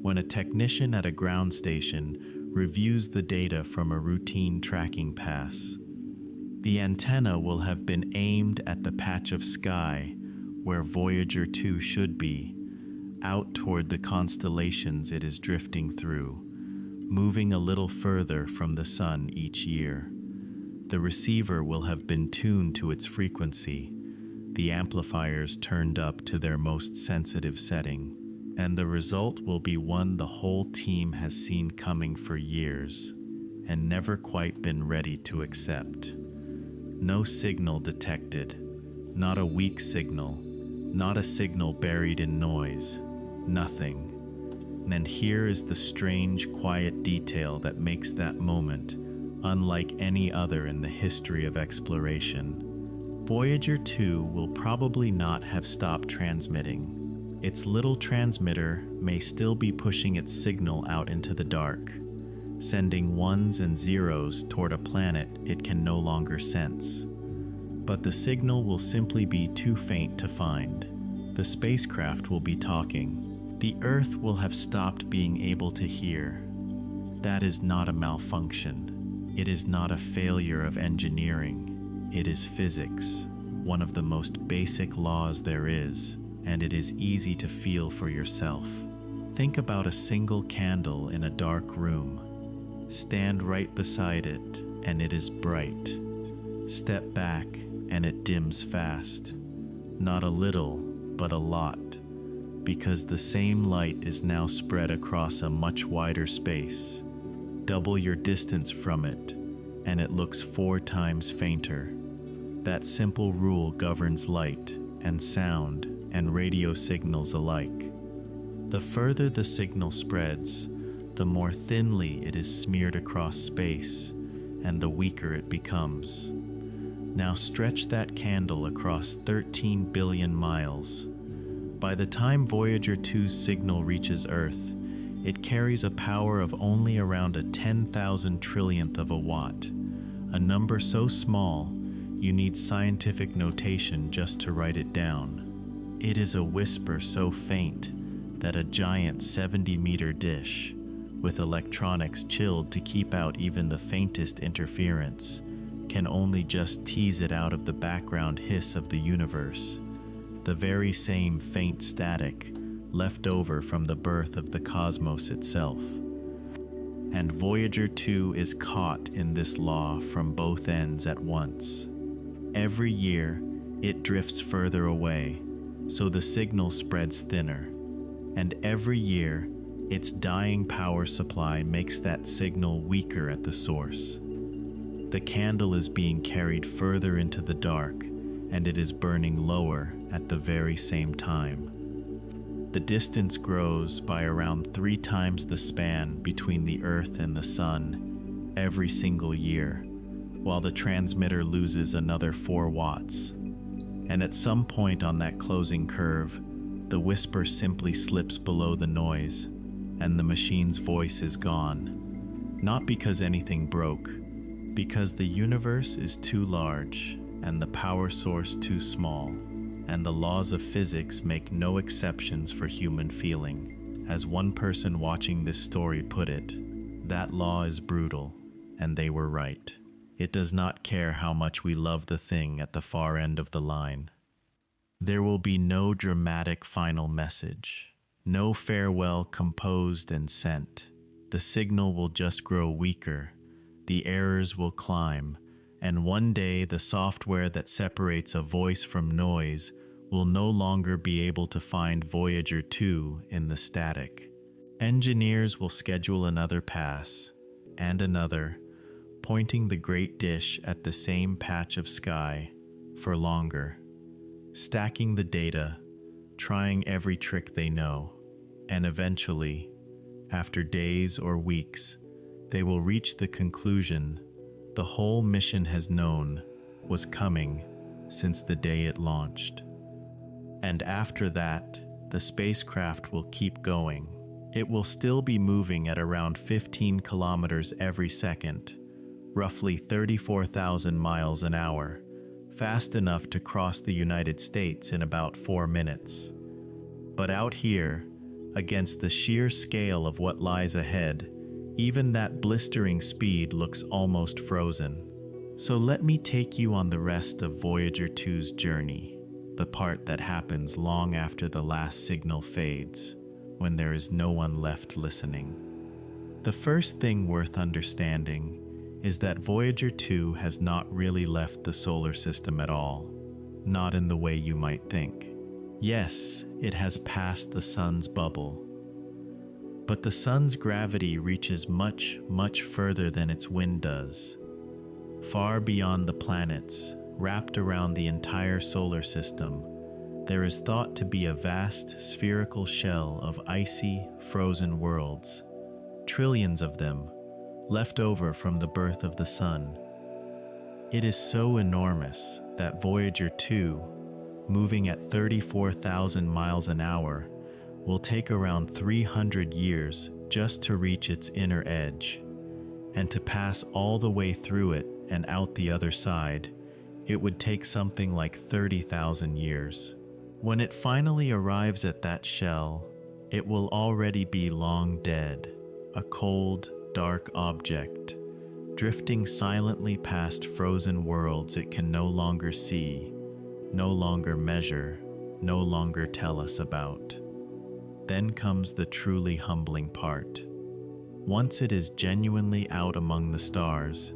when a technician at a ground station reviews the data from a routine tracking pass. The antenna will have been aimed at the patch of sky where Voyager 2 should be, out toward the constellations it is drifting through, moving a little further from the sun each year. The receiver will have been tuned to its frequency, the amplifiers turned up to their most sensitive setting, and the result will be one the whole team has seen coming for years and never quite been ready to accept. No signal detected, not a weak signal, not a signal buried in noise, nothing. And here is the strange, quiet detail that makes that moment unlike any other in the history of exploration. Voyager 2 will probably not have stopped transmitting. Its little transmitter may still be pushing its signal out into the dark, sending ones and zeros toward a planet it can no longer sense. But the signal will simply be too faint to find. The spacecraft will be talking. The Earth will have stopped being able to hear. That is not a malfunction. It is not a failure of engineering. It is physics, one of the most basic laws there is, and it is easy to feel for yourself. Think about a single candle in a dark room. Stand right beside it, and it is bright. Step back, and it dims fast. Not a little, but a lot, because the same light is now spread across a much wider space. Double your distance from it, and it looks 4 times fainter. That simple rule governs light and sound and radio signals alike. The further the signal spreads, the more thinly it is smeared across space, and the weaker it becomes. Now stretch that candle across 13 billion miles. By the time Voyager 2's signal reaches Earth, it carries a power of only around a 10,000 trillionth of a watt, a number so small you need scientific notation just to write it down. It is a whisper so faint that a giant 70-meter dish, with electronics chilled to keep out even the faintest interference, can only just tease it out of the background hiss of the universe, the very same faint static left over from the birth of the cosmos itself. And Voyager 2 is caught in this law from both ends at once. Every year, it drifts further away, so the signal spreads thinner. And every year, its dying power supply makes that signal weaker at the source. The candle is being carried further into the dark, and it is burning lower at the very same time. The distance grows by around 3 times the span between the Earth and the Sun every single year, while the transmitter loses another 4 watts. And at some point on that closing curve, the whisper simply slips below the noise, and the machine's voice is gone. Not because anything broke, because the universe is too large and the power source too small, and the laws of physics make no exceptions for human feeling. As one person watching this story put it, that law is brutal, and they were right. It does not care how much we love the thing at the far end of the line. There will be no dramatic final message, no farewell composed and sent. The signal will just grow weaker, the errors will climb, and one day the software that separates a voice from noise will no longer be able to find Voyager 2 in the static. Engineers will schedule another pass, and another, pointing the great dish at the same patch of sky for longer, stacking the data, trying every trick they know, and eventually, after days or weeks, they will reach the conclusion the whole mission has known was coming since the day it launched. And after that, the spacecraft will keep going. It will still be moving at around 15 kilometers every second, roughly 34,000 miles an hour, fast enough to cross the United States in about 4 minutes. But out here, against the sheer scale of what lies ahead, even that blistering speed looks almost frozen. So let me take you on the rest of Voyager 2's journey, the part that happens long after the last signal fades, when there is no one left listening. The first thing worth understanding is that Voyager 2 has not really left the solar system at all, not in the way you might think. Yes, it has passed the sun's bubble, but the sun's gravity reaches much, much further than its wind does. Far beyond the planets, wrapped around the entire solar system, there is thought to be a vast spherical shell of icy, frozen worlds, trillions of them, left over from the birth of the sun. It is so enormous that Voyager 2, moving at 34,000 miles an hour, will take around 300 years just to reach its inner edge. And to pass all the way through it and out the other side, it would take something like 30,000 years. When it finally arrives at that shell, it will already be long dead, a cold, dark object, drifting silently past frozen worlds it can no longer see, no longer measure, no longer tell us about. Then comes the truly humbling part. Once it is genuinely out among the stars,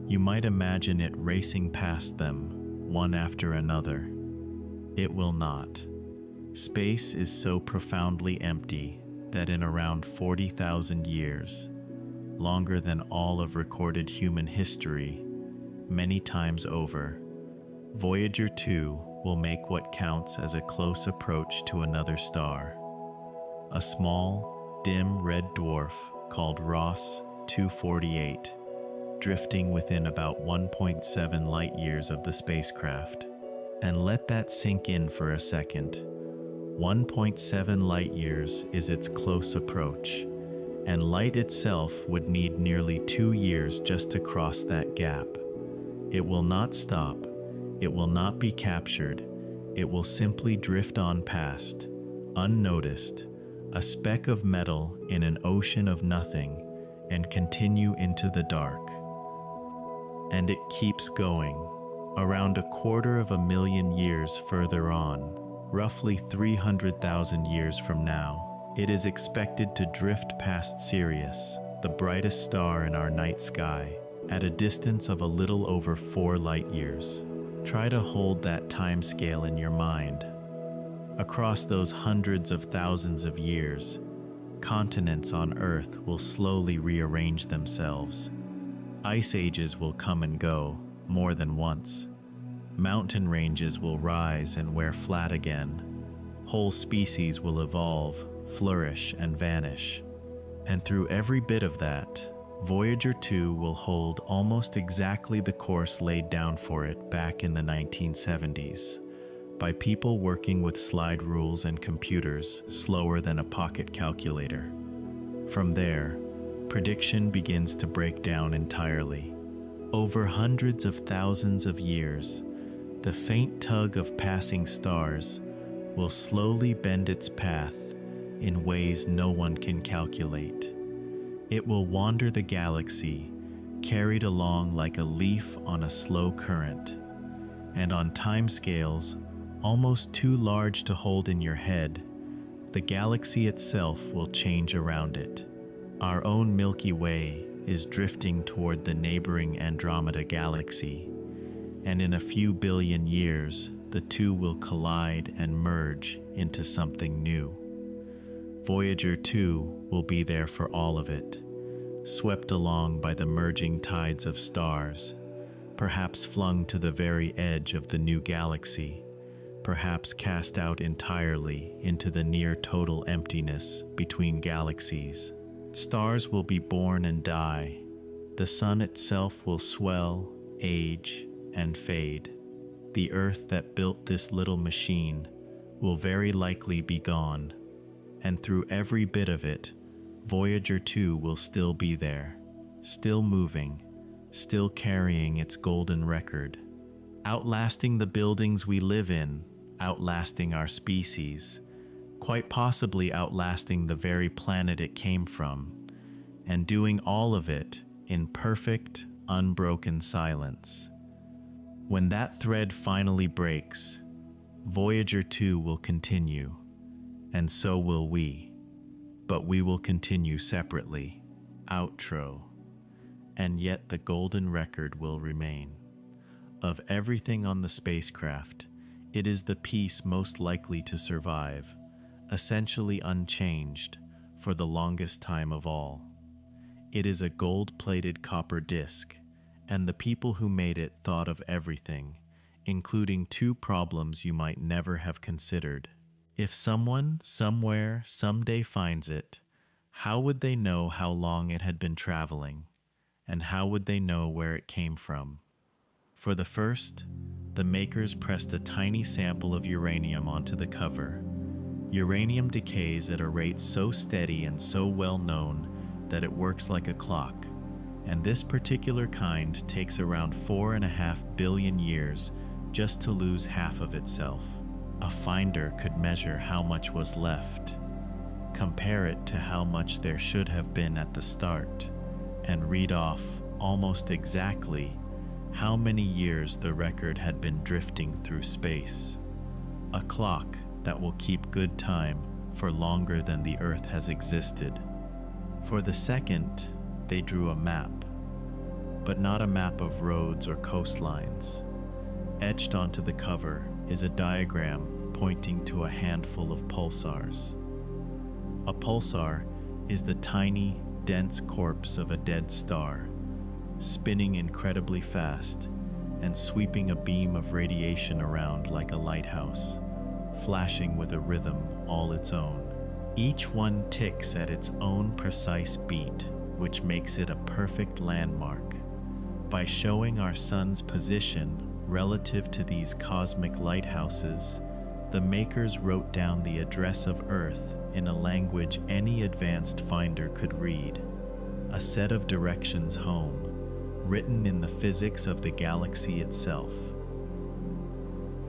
you might imagine it racing past them, one after another. It will not. Space is so profoundly empty that in around 40,000 years, longer than all of recorded human history, many times over, Voyager 2 will make what counts as a close approach to another star. A small, dim red dwarf called Ross 248, drifting within about 1.7 light years of the spacecraft. And let that sink in for a second. 1.7 light years is its close approach, and light itself would need nearly 2 years just to cross that gap. It will not stop, it will not be captured, it will simply drift on past, unnoticed, a speck of metal in an ocean of nothing, and continue into the dark. And it keeps going. Around 250,000 years further on, roughly 300,000 years from now, it is expected to drift past Sirius, the brightest star in our night sky, at a distance of a little over 4 light years. Try to hold that time scale in your mind. Across those hundreds of thousands of years, continents on Earth will slowly rearrange themselves. Ice ages will come and go, more than once. Mountain ranges will rise and wear flat again. Whole species will evolve, flourish, and vanish. And through every bit of that, Voyager 2 will hold almost exactly the course laid down for it back in the 1970s, by people working with slide rules and computers slower than a pocket calculator. From there, prediction begins to break down entirely. Over hundreds of thousands of years, the faint tug of passing stars will slowly bend its path in ways no one can calculate. It will wander the galaxy, carried along like a leaf on a slow current, and on timescales almost too large to hold in your head, the galaxy itself will change around it. Our own Milky Way is drifting toward the neighboring Andromeda galaxy, and in a few billion years, the two will collide and merge into something new. Voyager 2 will be there for all of it, swept along by the merging tides of stars, perhaps flung to the very edge of the new galaxy, perhaps cast out entirely into the near total emptiness between galaxies. Stars will be born and die. The sun itself will swell, age, and fade. The Earth that built this little machine will very likely be gone, and through every bit of it, Voyager 2 will still be there, still moving, still carrying its golden record, outlasting the buildings we live in, outlasting our species, quite possibly outlasting the very planet it came from, and doing all of it in perfect, unbroken silence. When that thread finally breaks, Voyager 2 will continue, and so will we. But we will continue separately. Outro. And yet the golden record will remain. Of everything on the spacecraft, it is the piece most likely to survive, essentially unchanged, for the longest time of all. It is a gold-plated copper disc, and the people who made it thought of everything, including 2 problems you might never have considered. If someone, somewhere, someday finds it, how would they know how long it had been traveling? And how would they know where it came from? For the first, the makers pressed a tiny sample of uranium onto the cover. Uranium decays at a rate so steady and so well known that it works like a clock, and this particular kind takes around 4.5 billion years just to lose half of itself. A finder could measure how much was left, compare it to how much there should have been at the start, and read off almost exactly how many years the record had been drifting through space. A clock that will keep good time for longer than the Earth has existed. For the second, they drew a map, but not a map of roads or coastlines. Etched onto the cover is a diagram pointing to a handful of pulsars. A pulsar is the tiny, dense corpse of a dead star, spinning incredibly fast and sweeping a beam of radiation around like a lighthouse, flashing with a rhythm all its own. Each one ticks at its own precise beat, which makes it a perfect landmark. By showing our sun's position relative to these cosmic lighthouses, the makers wrote down the address of Earth in a language any advanced finder could read, a set of directions home, written in the physics of the galaxy itself.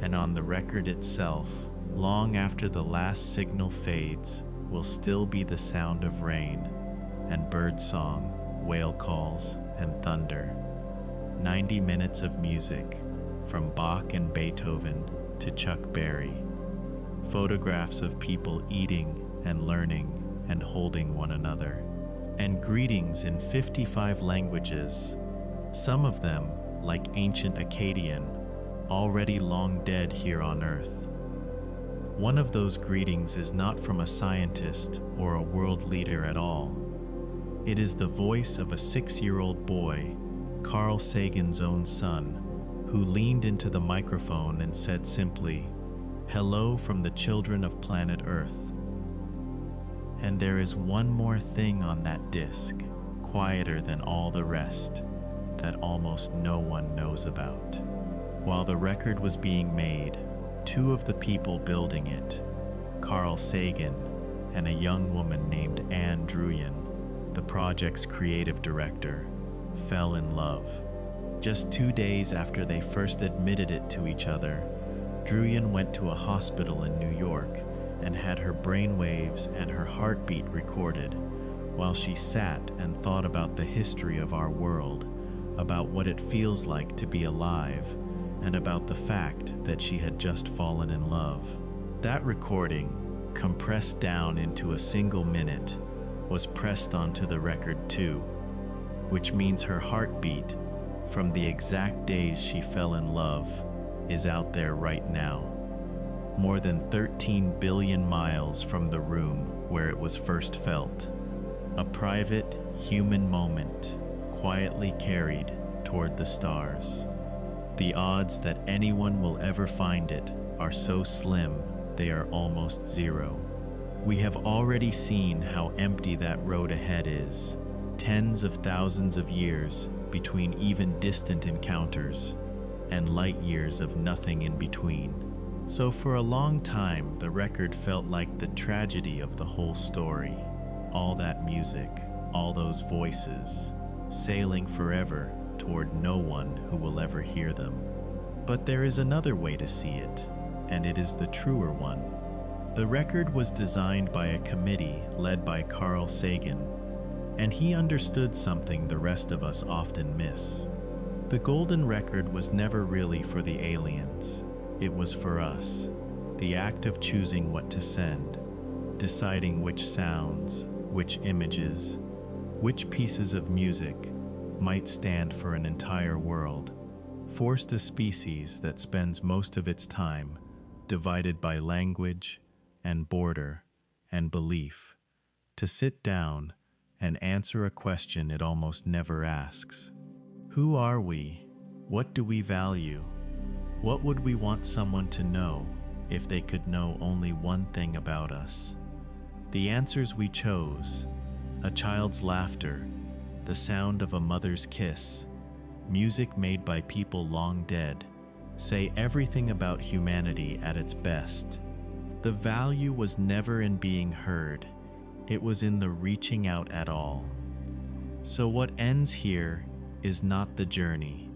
And on the record itself, long after the last signal fades, will still be the sound of rain and bird song, whale calls, and thunder. 90 minutes of music, from Bach and Beethoven to Chuck Berry. Photographs of people eating and learning and holding one another. And greetings in 55 languages, some of them, like ancient Akkadian, already long dead here on Earth. One of those greetings is not from a scientist or a world leader at all. It is the voice of a 6-year-old boy, Carl Sagan's own son, who leaned into the microphone and said simply, "Hello from the children of planet Earth." And there is one more thing on that disc, quieter than all the rest, that almost no one knows about. While the record was being made, two of the people building it, Carl Sagan and a young woman named Anne Druyan, the project's creative director, fell in love. Just 2 days after they first admitted it to each other, Druyan went to a hospital in New York and had her brainwaves and her heartbeat recorded while she sat and thought about the history of our world, about what it feels like to be alive, and about the fact that she had just fallen in love. That recording, compressed down into a single minute, was pressed onto the record too, which means her heartbeat, from the exact days she fell in love, is out there right now, more than 13 billion miles from the room where it was first felt. A private, human moment, quietly carried toward the stars. The odds that anyone will ever find it are so slim they are almost zero. We have already seen how empty that road ahead is, tens of thousands of years between even distant encounters, and light years of nothing in between. So for a long time, the record felt like the tragedy of the whole story. All that music, all those voices, sailing forever toward no one who will ever hear them. But there is another way to see it, and it is the truer one. The record was designed by a committee led by Carl Sagan, and he understood something the rest of us often miss. The golden record was never really for the aliens. It was for us, the act of choosing what to send, deciding which sounds, which images, which pieces of music might stand for an entire world, forced a species that spends most of its time divided by language and border and belief, to sit down and answer a question it almost never asks. Who are we? What do we value? What would we want someone to know if they could know only one thing about us? The answers we chose: a child's laughter, the sound of a mother's kiss, music made by people long dead, say everything about humanity at its best. The value was never in being heard, it was in the reaching out at all. So what ends here is not the journey.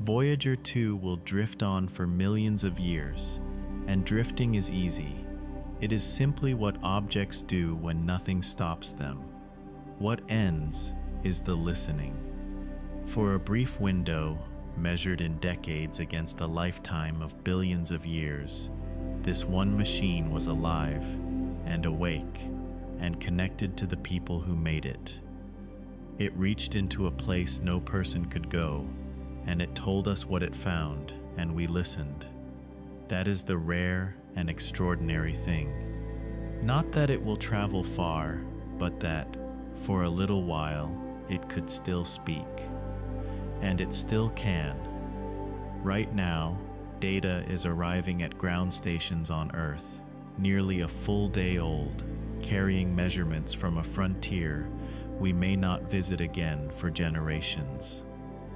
Voyager 2 will drift on for millions of years, and drifting is easy. It is simply what objects do when nothing stops them. What ends is the listening. For a brief window, measured in decades against a lifetime of billions of years, this one machine was alive and awake and connected to the people who made it. It reached into a place no person could go, and it told us what it found, and we listened. That is the rare and extraordinary thing. Not that it will travel far, but that, for a little while, it could still speak. And it still can. Right now, data is arriving at ground stations on Earth, nearly a full day old, carrying measurements from a frontier we may not visit again for generations.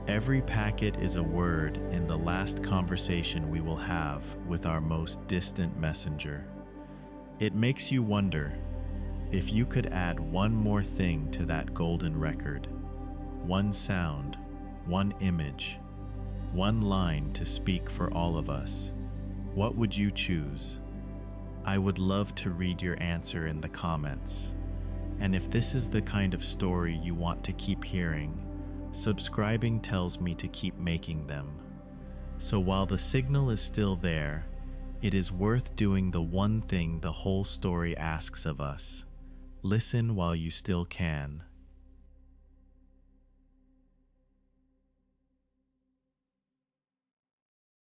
Every packet is a word in the last conversation we will have with our most distant messenger. It makes you wonder, if you could add one more thing to that golden record, one sound, one image, one line to speak for all of us, what would you choose? I would love to read your answer in the comments. And if this is the kind of story you want to keep hearing, subscribing tells me to keep making them. So while the signal is still there, it is worth doing the one thing the whole story asks of us. Listen while you still can.